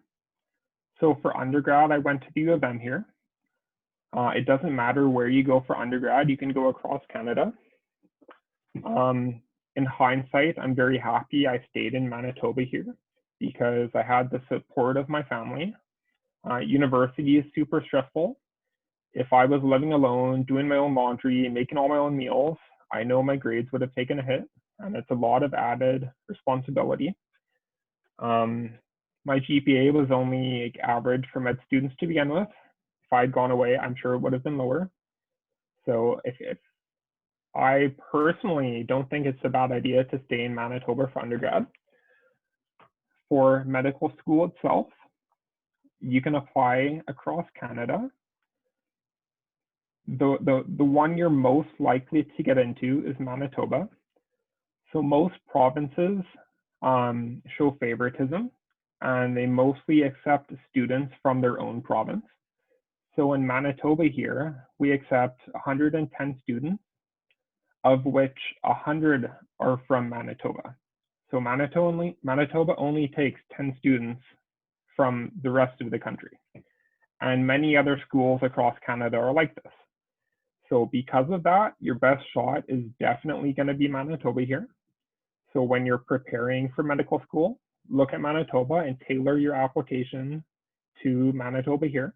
So for undergrad, I went to the U of M here. It doesn't matter where you go for undergrad, you can go across Canada. In hindsight, I'm very happy I stayed in Manitoba here because I had the support of my family. University is super stressful. If I was living alone, doing my own laundry, making all my own meals, I know my grades would have taken a hit, and it's a lot of added responsibility. My GPA was only like, average for med students to begin with. If I'd gone away, I'm sure it would have been lower. So if I personally don't think it's a bad idea to stay in Manitoba for undergrad. For medical school itself, you can apply across Canada. The one you're most likely to get into is Manitoba. So most provinces show favoritism, and they mostly accept students from their own province. So in Manitoba here, we accept 110 students, of which 100 are from Manitoba. So Manitoba only takes 10 students from the rest of the country. And many other schools across Canada are like this. So because of that, your best shot is definitely going to be Manitoba here. So when you're preparing for medical school, look at Manitoba and tailor your application to Manitoba here.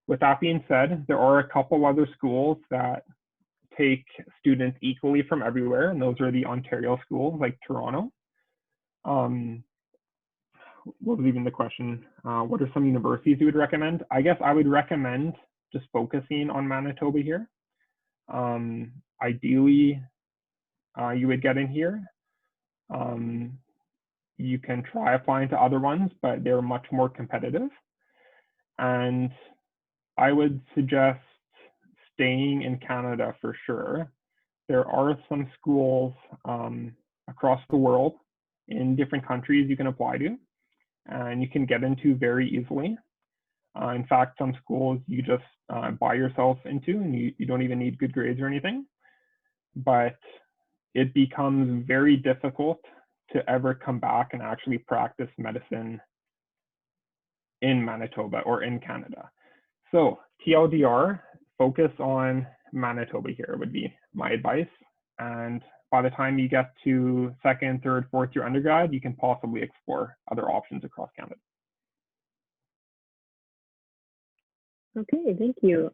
With that being said, there are a couple other schools that take students equally from everywhere, and those are the Ontario schools like Toronto. What was even the question? What are some universities you would recommend? I guess I would recommend just focusing on Manitoba here. Ideally, you would get in here. You can try applying to other ones, but they're much more competitive. And I would suggest staying in Canada for sure. There are some schools across the world in different countries you can apply to, and you can get into very easily. In fact, some schools you just buy yourself into, and you don't even need good grades or anything. But it becomes very difficult to ever come back and actually practice medicine in Manitoba or in Canada. So TLDR, focus on Manitoba here would be my advice. And by the time you get to second, third, fourth year undergrad, you can possibly explore other options across Canada. Okay, thank you.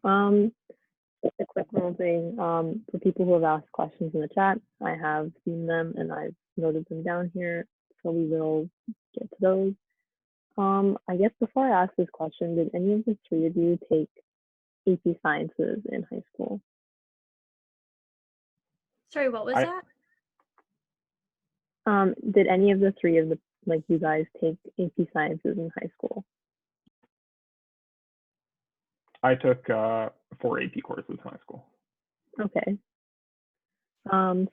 Just a quick little thing for people who have asked questions in the chat. I have seen them and I've noted them down here, so we will get to those. I guess before I ask this question, did any of the three of you take AP Sciences in high school? Sorry, what was that? Did any of the three of the, like, you guys take AP Sciences in high school? I took 4 AP courses in high school. Okay.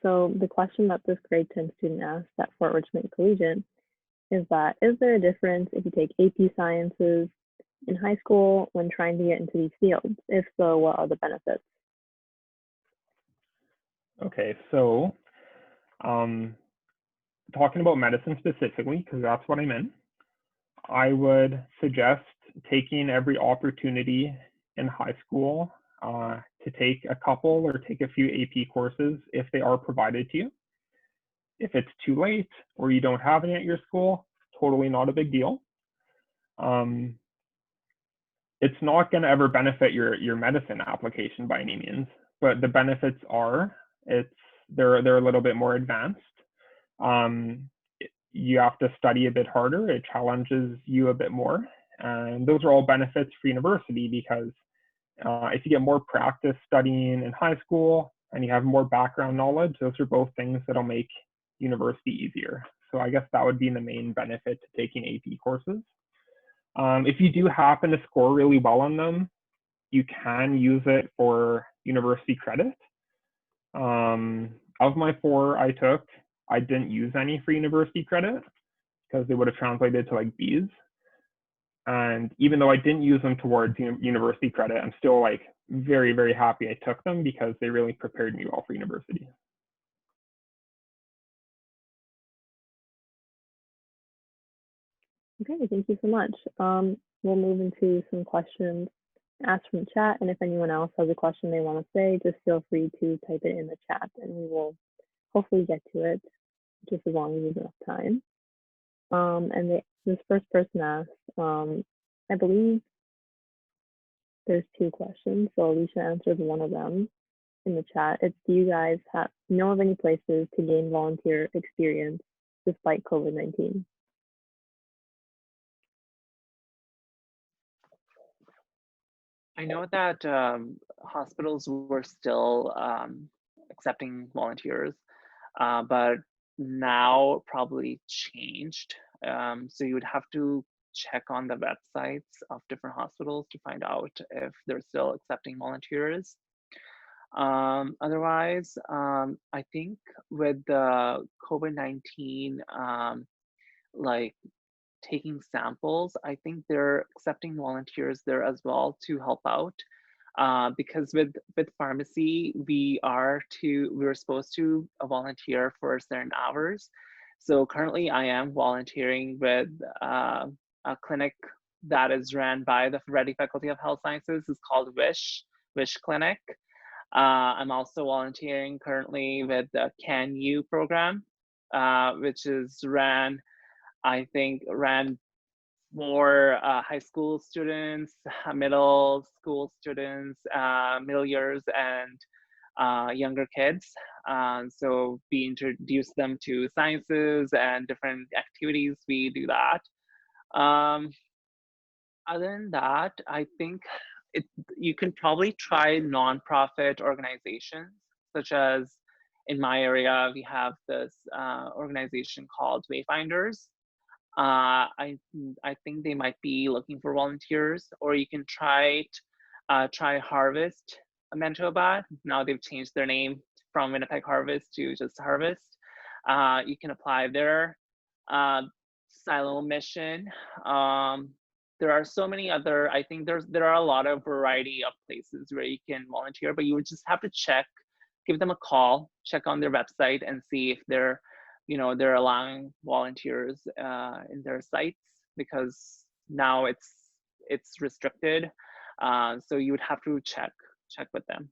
So the question that this grade 10 student asked at Fort Richmond Collegiate is that, is there a difference if you take AP Sciences in high school when trying to get into these fields? If so, what are the benefits? Okay, so talking about medicine specifically, because that's what I'm in, I would suggest taking every opportunity in high school to take a couple or take a few AP courses if they are provided to you. If it's too late or you don't have any at your school, totally not a big deal. It's not going to ever benefit your medicine application by any means, but the benefits are they're a little bit more advanced. You have to study a bit harder. It challenges you a bit more, and those are all benefits for university because if you get more practice studying in high school and you have more background knowledge, those are both things that'll make university easier. So I guess that would be the main benefit to taking AP courses. If you do happen to score really well on them, you can use it for university credit. Of my 4 I took, I didn't use any for university credit because they would have translated to like Bs. And even though I didn't use them towards university credit, I'm still like very, very happy I took them because they really prepared me well for university. Okay, thank you so much. We'll move into some questions asked from the chat, and if anyone else has a question they want to say, just feel free to type it in the chat and we will hopefully get to it just as long as there's enough time. And this first person asked, I believe there's 2 questions, so Alisha answered one of them in the chat. It's, do you guys know of any places to gain volunteer experience despite COVID-19? I know that hospitals were still accepting volunteers, but now probably changed. So you would have to check on the websites of different hospitals to find out if they're still accepting volunteers. Otherwise, I think with the COVID-19, like taking samples, I think they're accepting volunteers there as well to help out. Because with pharmacy, we're supposed to volunteer for certain hours. So currently I am volunteering with a clinic that is ran by the Ready Faculty of Health Sciences. It's called Wish Clinic. I'm also volunteering currently with the Can You program, which is ran for high school students, middle school students, middle years, and younger kids. So we introduce them to sciences and different activities. We do that. Other than that, I think you can probably try nonprofit organizations, such as in my area, we have this organization called Wayfinders. I think they might be looking for volunteers, or you can try Harvest Manitoba. Now they've changed their name from Winnipeg Harvest to just Harvest. You can apply there. Silo Mission. There are so many other. I think there are a lot of variety of places where you can volunteer, but you would just have to give them a call, check on their website, and see if they're allowing volunteers in their sites, because now it's restricted. So you would have to check with them.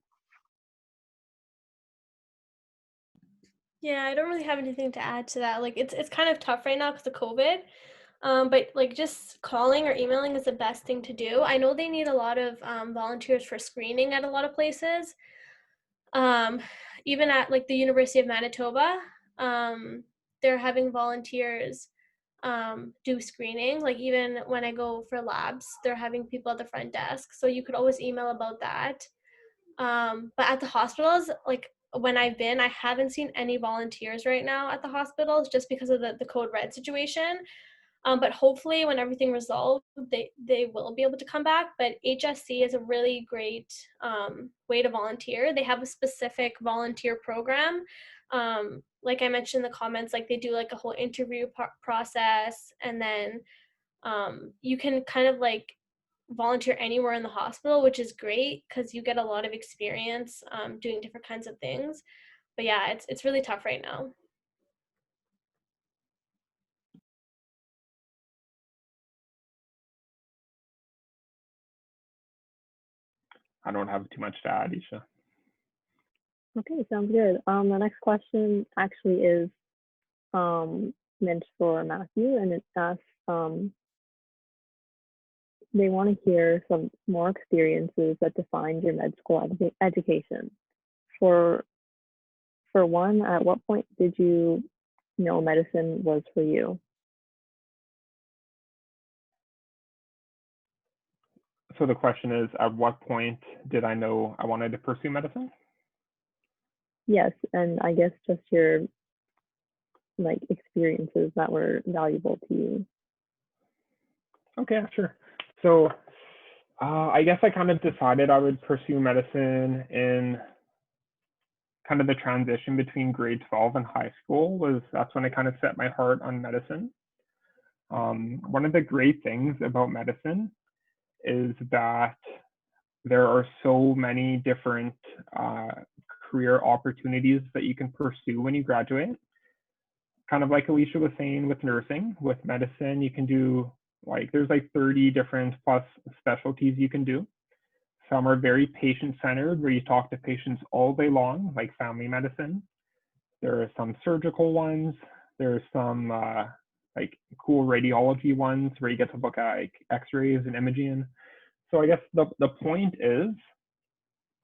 Yeah, I don't really have anything to add to that. Like it's kind of tough right now because of COVID. But like just calling or emailing is the best thing to do. I know they need a lot of volunteers for screening at a lot of places. Even at like the University of Manitoba, they're having volunteers do screening. Like even when I go for labs, they're having people at the front desk. So you could always email about that. But at the hospitals, like when I've been, I haven't seen any volunteers right now at the hospitals just because of the code red situation. But hopefully when everything resolves, they will be able to come back. But HSC is a really great way to volunteer. They have a specific volunteer program. Like I mentioned in the comments, like they do like a whole interview process, and then you can kind of like volunteer anywhere in the hospital, which is great because you get a lot of experience doing different kinds of things. But yeah, it's really tough right now. I don't have too much to add, Isha. Okay, sounds good. The next question actually is meant for Matthew, and it asks, they want to hear some more experiences that defined your med school education. For one, at what point did you know medicine was for you? So the question is, at what point did I know I wanted to pursue medicine? Yes, and I guess just your like experiences that were valuable to you. Okay, sure. So I guess I kind of decided I would pursue medicine in kind of the transition between grade 12 and high school. That's when I kind of set my heart on medicine. One of the great things about medicine is that there are so many different career opportunities that you can pursue when you graduate. Kind of like Alisha was saying with nursing, with medicine, you can do there's like 30 different plus specialties you can do. Some are very patient-centered, where you talk to patients all day long, like family medicine. There are some surgical ones. There are some like cool radiology ones where you get to look at like X-rays and imaging. So I guess the point is,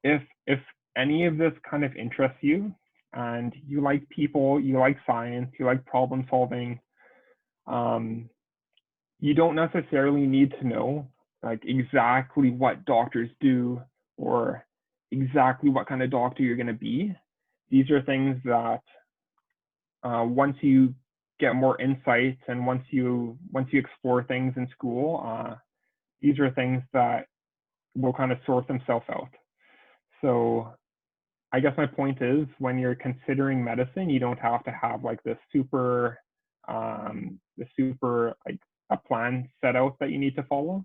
if any of this kind of interests you, and you like people, you like science, you like problem solving, you don't necessarily need to know like exactly what doctors do or exactly what kind of doctor you're going to be. These are things that once you get more insights and once you explore things in school, these are things that will kind of sort themselves out. So I guess my point is, when you're considering medicine, you don't have to have like this super like a plan set out that you need to follow.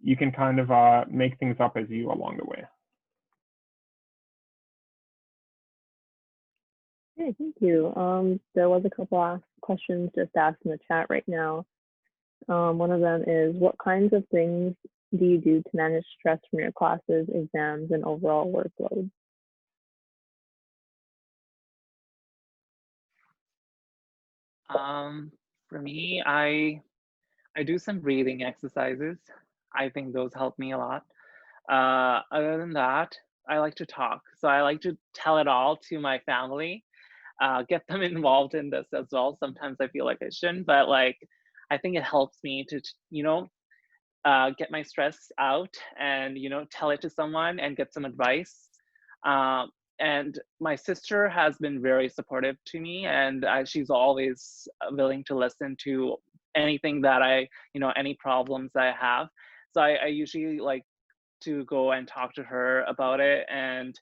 You can kind of make things up as you along the way. Okay, thank you. There was a couple questions just asked in the chat right now. One of them is, what kinds of things do you do to manage stress from your classes, exams, and overall workload? For me, I do some breathing exercises. I think those help me a lot. Other than that, I like to talk. So I like to tell it all to my family, get them involved in this as well. Sometimes I feel like I shouldn't, but like, I think it helps me to, get my stress out and, tell it to someone and get some advice. And my sister has been very supportive to me, and she's always willing to listen to anything that any problems I have. So I usually like to go and talk to her about it and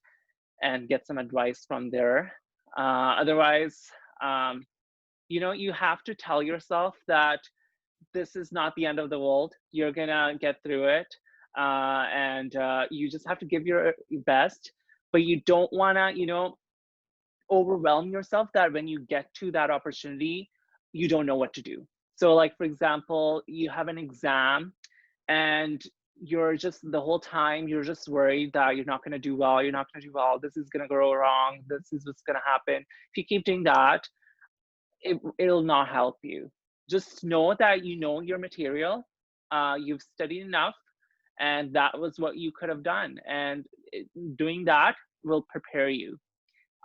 get some advice from there. Otherwise, you have to tell yourself that this is not the end of the world. You're gonna get through it, and you just have to give your best. But you don't wanna, overwhelm yourself that when you get to that opportunity, you don't know what to do. So, like for example, you have an exam, and you're just the whole time you're just worried that you're not gonna do well. You're not gonna do well. This is gonna go wrong. This is what's gonna happen. If you keep doing that, it'll not help you. Just know that you know your material, you've studied enough, and that was what you could have done. And doing that will prepare you.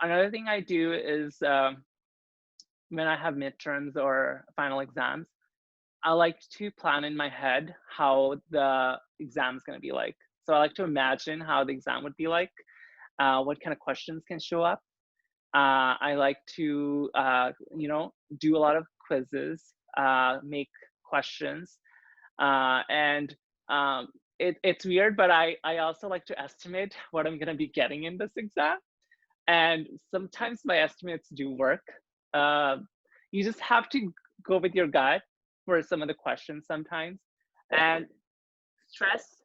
Another thing I do is when I have midterms or final exams, I like to plan in my head how the exam is going to be like. So I like to imagine how the exam would be like. what kind of questions can show up. I like to, do a lot of quizzes, make questions, and it's weird, but I also like to estimate what I'm going to be getting in this exam. And sometimes my estimates do work. You just have to go with your gut for some of the questions sometimes. And stress,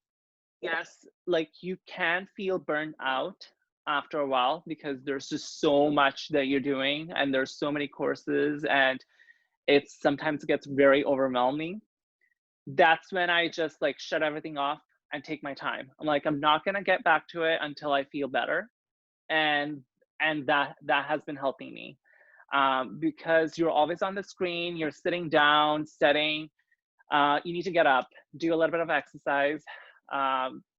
yes, like you can feel burned out after a while because there's just so much that you're doing and there's so many courses and it sometimes gets very overwhelming. That's when I just like shut everything off and take my time. I'm like, I'm not gonna get back to it until I feel better. And that has been helping me, because you're always on the screen, you're sitting down, studying. You need to get up, do a little bit of exercise,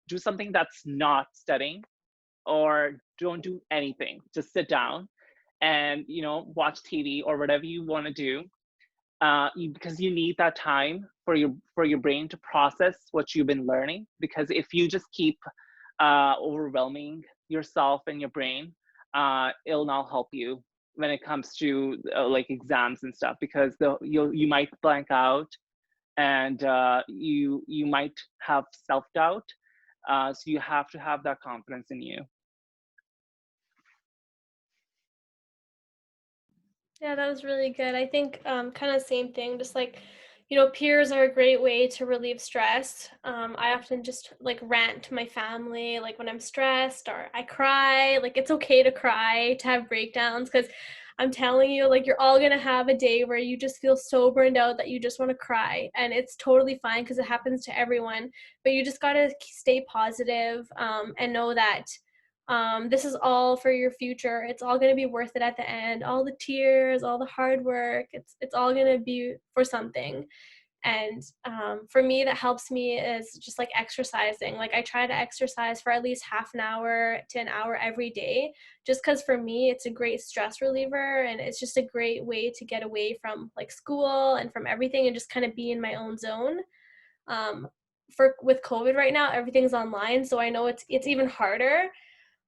do something that's not studying, or don't do anything. Just sit down and watch TV or whatever you want to do, because you need that time for your brain to process what you've been learning. Because if you just keep overwhelming yourself and your brain, it'll not help you when it comes to like exams and stuff, because you might blank out, and you might have self-doubt. So you have to have that confidence in you. Yeah, that was really good. I think kind of same thing, just like, peers are a great way to relieve stress. I often just like rant to my family, like when I'm stressed, or I cry. Like it's okay to cry, to have breakdowns, because I'm telling you, like you're all gonna have a day where you just feel so burned out that you just want to cry, and it's totally fine because it happens to everyone. But you just gotta stay positive, and know that this is all for your future. It's all going to be worth it at the end. All the tears, all the hard work, it's all going to be for something. And for me, that helps me is just like exercising. Like I try to exercise for at least half an hour to an hour every day, just because for me, it's a great stress reliever. And it's just a great way to get away from like school and from everything and just kind of be in my own zone. With COVID right now, everything's online. So I know it's even harder.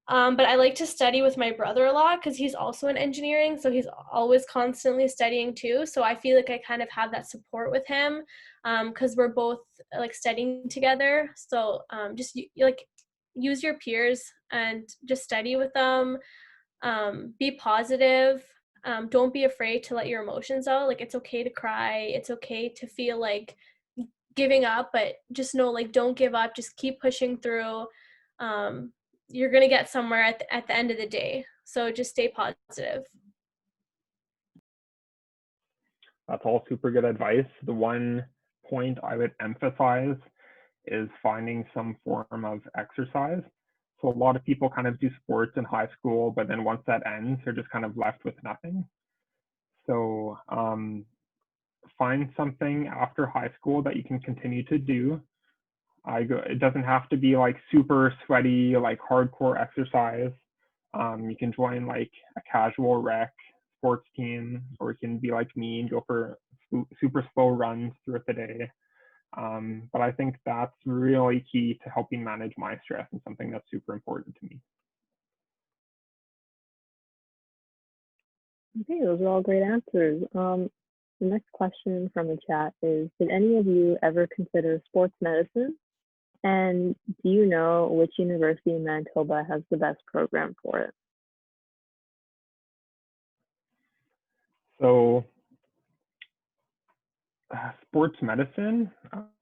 But I like to study with my brother a lot because he's also in engineering. So he's always constantly studying too. So I feel like I kind of have that support with him because we're both like studying together. So just like use your peers and just study with them. Be positive. Don't be afraid to let your emotions out. Like it's okay to cry. It's okay to feel like giving up, but just know like don't give up. Just keep pushing through. You're going to get somewhere at the end of the day. So just stay positive. That's all super good advice. The one point I would emphasize is finding some form of exercise. So a lot of people kind of do sports in high school, but then once that ends, they're just kind of left with nothing. So find something after high school that you can continue to do. It doesn't have to be like super sweaty, like hardcore exercise. You can join like a casual rec sports team, or you can be like me and go for super slow runs throughout the day. But I think that's really key to helping manage my stress and something that's super important to me. Okay, those are all great answers. The next question from the chat is, did any of you ever consider sports medicine? And do you know which university in Manitoba has the best program for it? So sports medicine,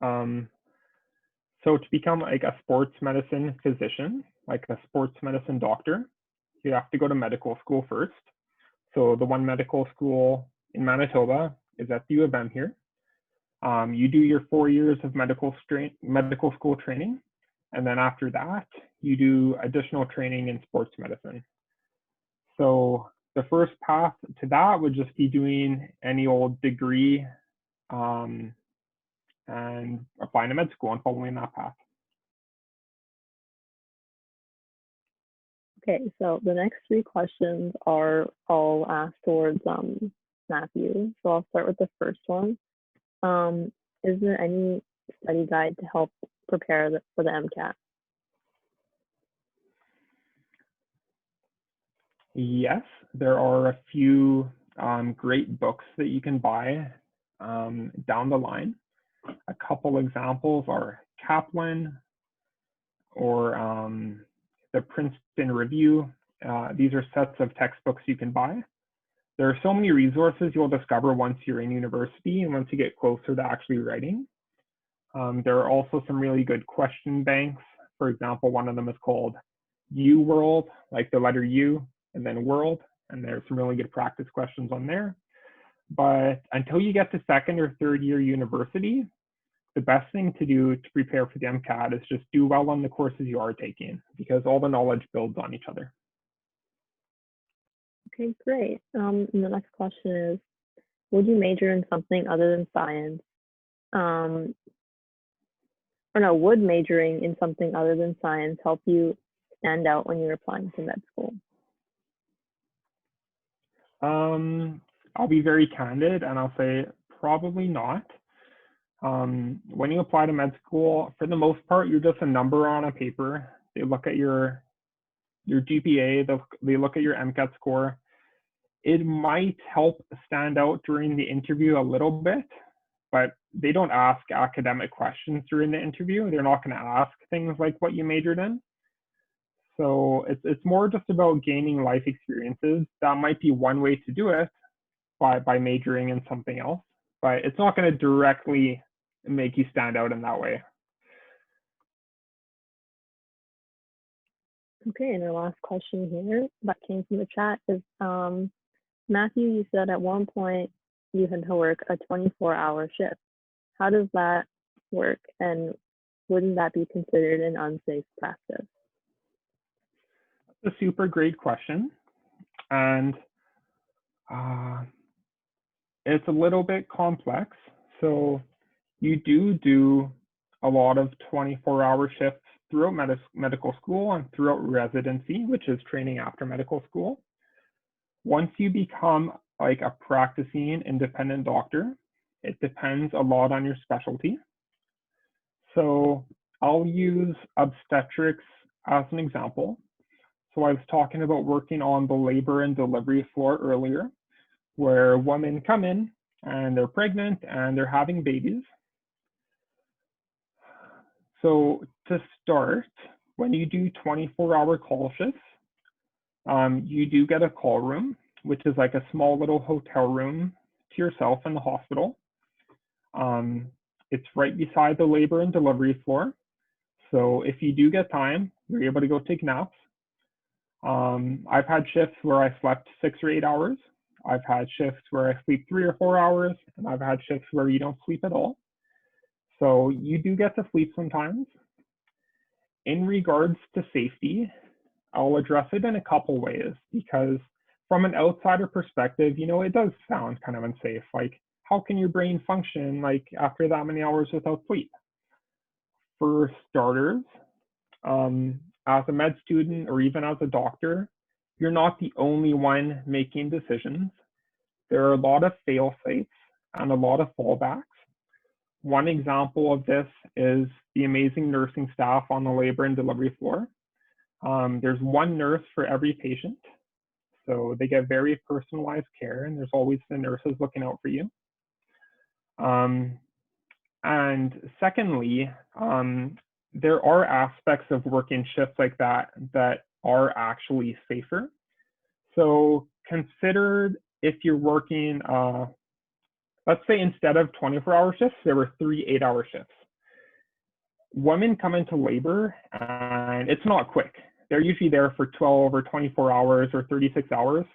so to become like a sports medicine physician, like a sports medicine doctor, you have to go to medical school first. So the one medical school in Manitoba is at the U of M here. You do your 4 years of medical school training, and then after that, you do additional training in sports medicine. So the first path to that would just be doing any old degree and applying to med school and following that path. Okay, so the next 3 questions are all asked towards Matthew. So I'll start with the first one. Is there any study guide to help prepare for the Mcat? Yes, there are a few great books that you can buy down the line. A couple examples are Kaplan or the Princeton Review. These are sets of textbooks you can buy. There are so many resources you'll discover once you're in university and once you get closer to actually writing. There are also some really good question banks. For example, one of them is called U World, like the letter U and then world, and there's some really good practice questions on there. But until you get to second or third year university, the best thing to do to prepare for the MCAT is just do well on the courses you are taking, because all the knowledge builds on each other. Okay, great. And the next question is, would you major in something other than science? Or no, would majoring in something other than science help you stand out when you're applying to med school? I'll be very candid and I'll say probably not. When you apply to med school, for the most part, you're just a number on a paper. They look at your GPA, they look at your MCAT score. It might help stand out during the interview a little bit, but they don't ask academic questions during the interview. They're not going to ask things like what you majored in. So it's more just about gaining life experiences. That might be one way to do it by majoring in something else, but it's not going to directly make you stand out in that way. Okay, and our last question here that came from the chat is, Matthew, you said at one point you had to work a 24-hour shift. How does that work, and wouldn't that be considered an unsafe practice? That's a super great question, and it's a little bit complex. So you do a lot of 24-hour shifts throughout medical school and throughout residency, which is training after medical school. Once you become like a practicing independent doctor, it depends a lot on your specialty. So I'll use obstetrics as an example. So I was talking about working on the labor and delivery floor earlier, where women come in and they're pregnant and they're having babies. So to start, when you do 24-hour call shifts, you do get a call room, which is like a small little hotel room to yourself in the hospital. It's right beside the labor and delivery floor. So if you do get time, you're able to go take naps. I've had shifts where I slept 6 or 8 hours. I've had shifts where I sleep 3 or 4 hours, and I've had shifts where you don't sleep at all. So you do get to sleep sometimes. In regards to safety, I'll address it in a couple ways, because from an outsider perspective, you know, it does sound kind of unsafe. Like, how can your brain function like after that many hours without sleep? For starters, as a med student or even as a doctor, you're not the only one making decisions. There are a lot of fail-safes and a lot of fallbacks. One example of this is the amazing nursing staff on the labor and delivery floor. There's one nurse for every patient, so they get very personalized care, and there's always the nurses looking out for you. And secondly, there are aspects of working shifts like that that are actually safer. So consider if you're working, let's say instead of 24-hour shifts, there were 3 8-hour shifts. Women come into labor and it's not quick. They're usually there for 12 or 24 hours or 36 hours.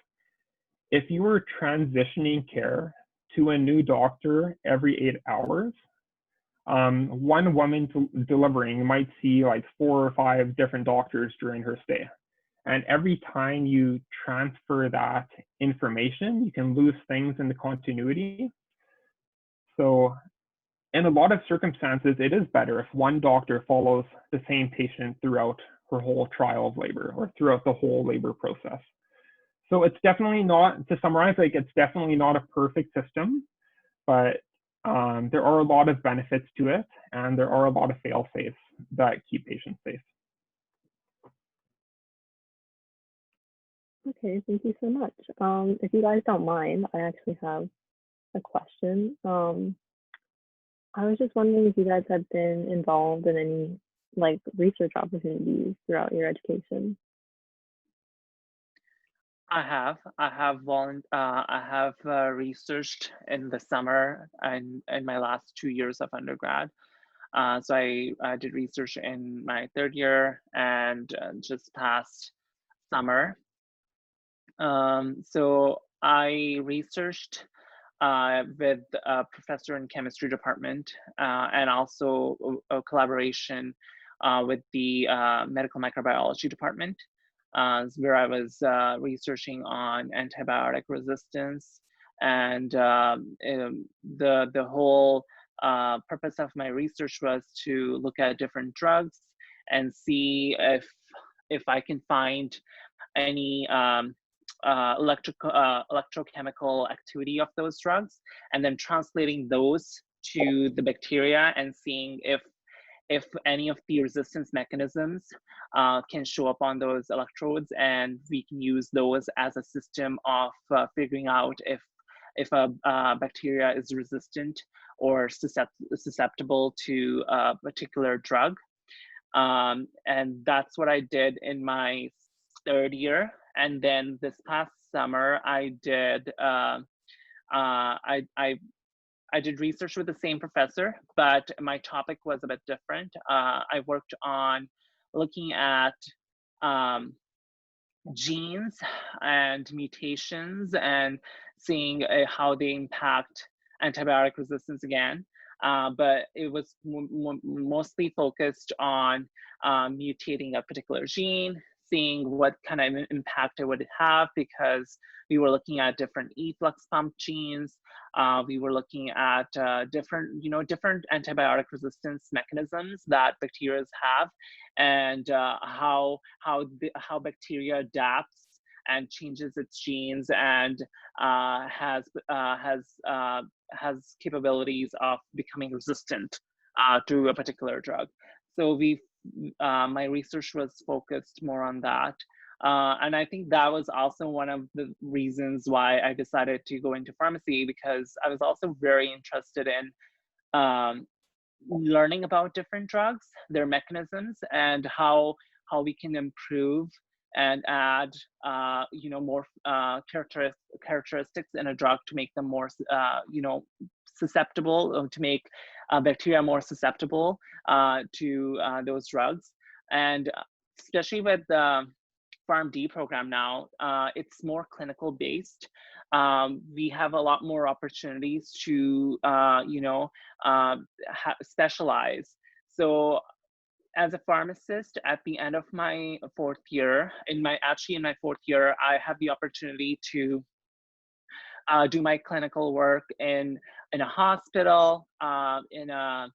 If you were transitioning care to a new doctor every 8 hours, one woman delivering might see like 4 or 5 different doctors during her stay. And every time you transfer that information, you can lose things in the continuity. So in a lot of circumstances, it is better if one doctor follows the same patient throughout her whole trial of labor or throughout the whole labor process. So it's definitely not, to summarize, like it's definitely not a perfect system, but there are a lot of benefits to it, and there are a lot of fail-safes that keep patients safe. Okay, thank you so much. If you guys don't mind, I actually have a question. I was just wondering if you guys have been involved in any like research opportunities throughout your education. I have researched in the summer and in my last 2 years of undergrad. So I did research in my third year and just past summer. So I researched with a professor in chemistry department and also a collaboration with the medical microbiology department, where I was researching on antibiotic resistance, and the whole purpose of my research was to look at different drugs and see if I can find any electrochemical activity of those drugs, and then translating those to the bacteria and seeing if any of the resistance mechanisms can show up on those electrodes, and we can use those as a system of figuring out if a bacteria is resistant or susceptible to a particular drug. And that's what I did in my third year. And then this past summer, I did I did research with the same professor, but my topic was a bit different. I worked on looking at genes and mutations and seeing how they impact antibiotic resistance again. But it was mostly focused on mutating a particular gene, seeing what kind of impact it would have, because we were looking at different efflux pump genes. We were looking at different antibiotic resistance mechanisms that bacteria have, and how bacteria adapts and changes its genes and has capabilities of becoming resistant to a particular drug. So my research was focused more on that. And I think that was also one of the reasons why I decided to go into pharmacy, because I was also very interested in learning about different drugs, their mechanisms, and how we can improve and add more characteristics in a drug to make them more susceptible, to make bacteria more susceptible to those drugs. And especially with the PharmD program now, it's more clinical based. We have a lot more opportunities to specialize. So as a pharmacist, at the end of my fourth year, in my fourth year, I have the opportunity to do my clinical work in a hospital, in a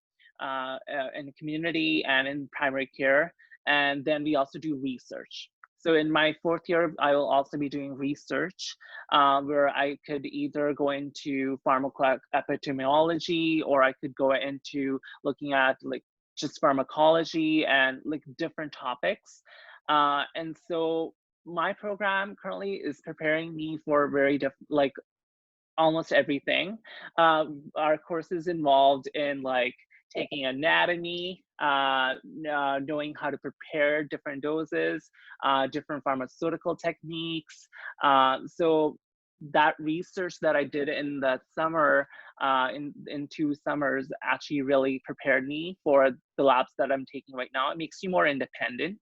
community, and in primary care. And then we also do research. So in my fourth year, I will also be doing research where I could either go into pharmacoepidemiology, or I could go into looking at like just pharmacology and like different topics. And so my program currently is preparing me for very like almost everything. Our courses involved in like taking anatomy, knowing how to prepare different doses, different pharmaceutical techniques. So that research that I did in the summer, in 2 summers, actually really prepared me for the labs that I'm taking right now. It makes you more independent.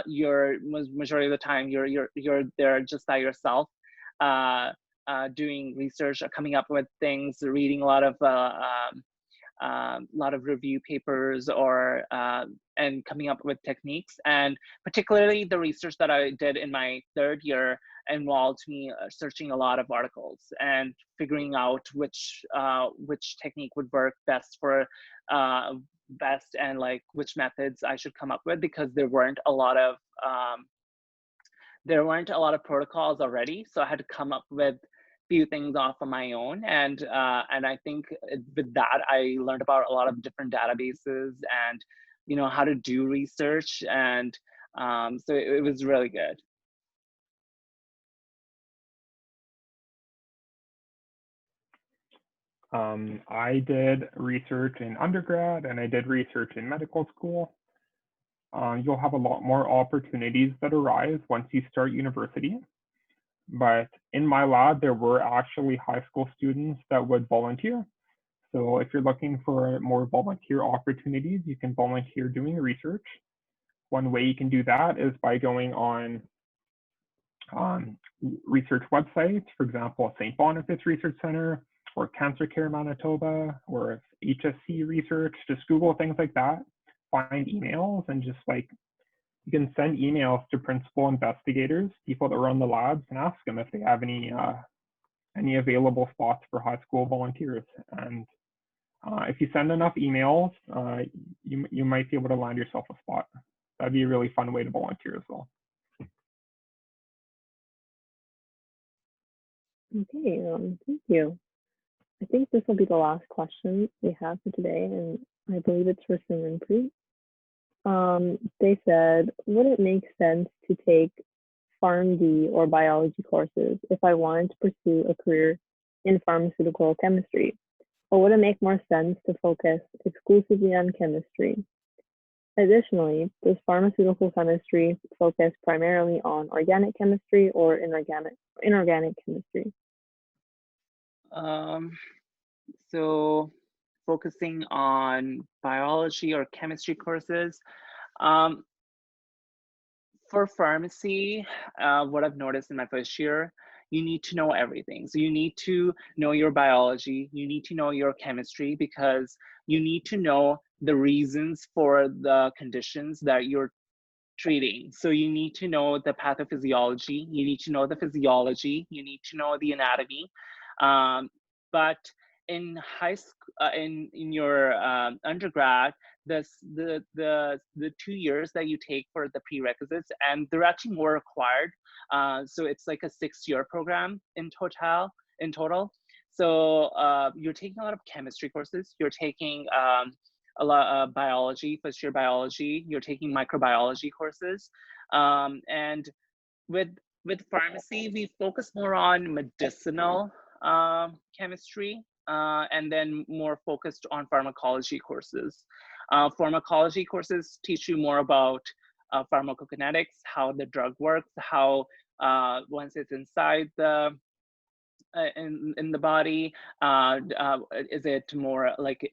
You're majority of the time you're there just by yourself, doing research, coming up with things, reading a lot of review papers, or and coming up with techniques. And particularly the research that I did in my third year involved me searching a lot of articles and figuring out which technique would work best for best, and like which methods I should come up with, because there weren't a lot of protocols already. So I had to come up with few things off of my own, and I think with that I learned about a lot of different databases and how to do research, and so it was really good. I did research in undergrad and I did research in medical school. You'll have a lot more opportunities that arise once you start university. But in my lab, there were actually high school students that would volunteer. So if you're looking for more volunteer opportunities, you can volunteer doing research. One way you can do that is by going on research websites, for example, St. Boniface Research Center or Cancer Care Manitoba or HSC Research. Just Google things like that, find emails, and just like you can send emails to principal investigators, people that run the labs, and ask them if they have any available spots for high school volunteers. And if you send enough emails, you might be able to land yourself a spot. That'd be a really fun way to volunteer as well. Okay, thank you. I think this will be the last question we have for today, and I believe it's for Simranpreet. They said, would it make sense to take PharmD or biology courses if I wanted to pursue a career in pharmaceutical chemistry? Or would it make more sense to focus exclusively on chemistry? Additionally, does pharmaceutical chemistry focus primarily on organic chemistry or inorganic chemistry? So focusing on biology or chemistry courses. For pharmacy, what I've noticed in my first year, you need to know everything. So you need to know your biology, you need to know your chemistry, because you need to know the reasons for the conditions that you're treating. So you need to know the pathophysiology, you need to know the physiology, you need to know the anatomy. But in high school, in your undergrad, the 2 years that you take for the prerequisites, and they're actually more required. So it's like a 6-year program in total. So you're taking a lot of chemistry courses. You're taking a lot of biology, first year biology. You're taking microbiology courses, and with pharmacy, we focus more on medicinal chemistry, and then more focused on pharmacology courses. Pharmacology courses teach you more about pharmacokinetics, how the drug works, how once it's inside the in the body, is it more like,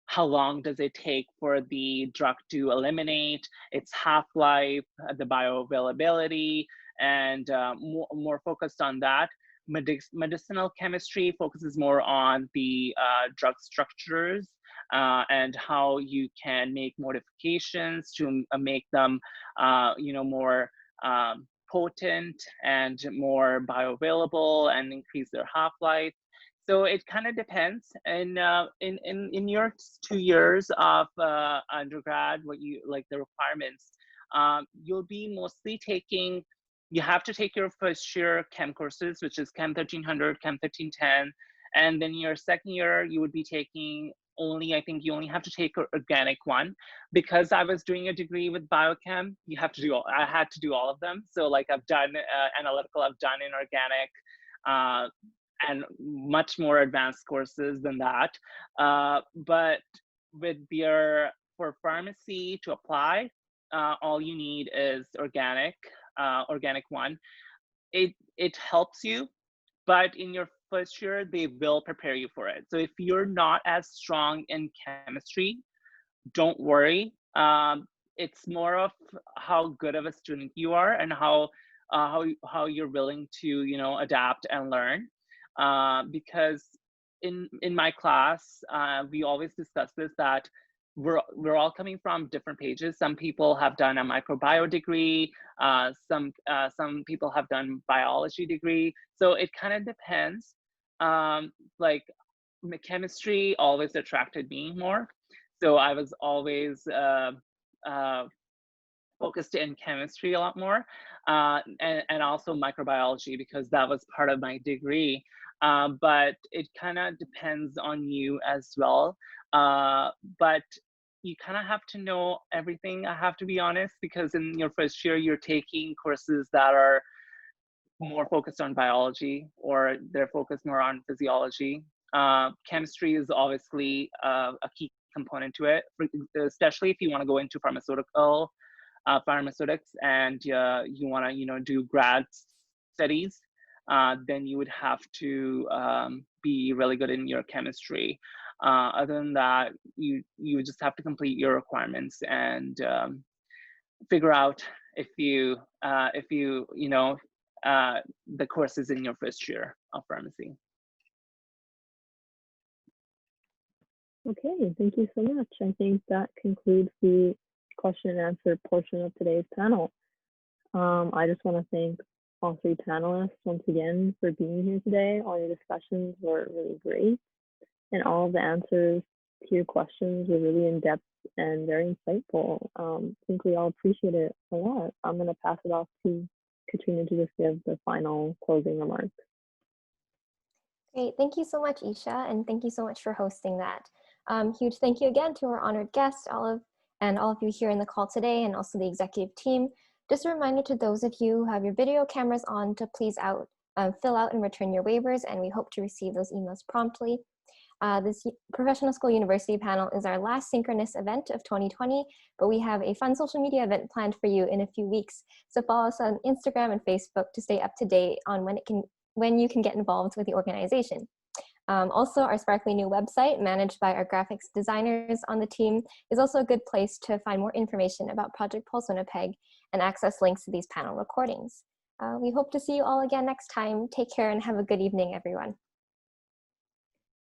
how long does it take for the drug to eliminate, its half-life, the bioavailability, and more focused on that. Medicinal chemistry focuses more on the drug structures and how you can make modifications to make them, more potent and more bioavailable and increase their half-life. So it kind of depends. And in your 2 years of undergrad, what you like the requirements, you'll be mostly taking. You have to take your first year chem courses, which is Chem 1300, Chem 1310, and then your second year you would be taking I think you only have to take an organic one. Because I was doing a degree with biochem, I had to do all of them. So like I've done analytical, I've done inorganic, and much more advanced courses than that. But for pharmacy to apply, all you need is organic one. It helps you, but in your first year, they will prepare you for it. So if you're not as strong in chemistry, don't worry. It's more of how good of a student you are and how you're willing to adapt and learn. Because in my class, we always discuss this, that we're all coming from different pages. Some people have done a microbiome degree. Some people have done biology degree. So it kind of depends. Like chemistry always attracted me more. So I was always focused in chemistry a lot more, and also microbiology, because that was part of my degree. But it kind of depends on you as well. But you kind of have to know everything, I have to be honest, because in your first year, you're taking courses that are more focused on biology, or they're focused more on physiology. Chemistry is obviously a key component to it, especially if you want to go into pharmaceutics and you want to do grad studies. Then you would have to be really good in your chemistry. Other than that, you would just have to complete your requirements and figure out if the courses in your first year of pharmacy. Okay, thank you so much. I think that concludes the question and answer portion of today's panel. I just want to thank all three panelists once again for being here today. All your discussions were really great, and all of the answers to your questions were really in-depth and very insightful. I think we all appreciate it a lot. I'm going to pass it off to Katrina to just give the final closing remarks. Great, thank you so much, Isha, and thank you so much for hosting that. Huge thank you again to our honored guests, all of you here in the call today, and also the executive team. Just a reminder to those of you who have your video cameras on to please fill out and return your waivers, and we hope to receive those emails promptly. This Professional School University panel is our last synchronous event of 2020, but we have a fun social media event planned for you in a few weeks. So follow us on Instagram and Facebook to stay up to date on when you can get involved with the organization. Also, our sparkly new website, managed by our graphics designers on the team, is also a good place to find more information about Project Pulse Winnipeg and access links to these panel recordings. We hope to see you all again next time. Take care and have a good evening, everyone.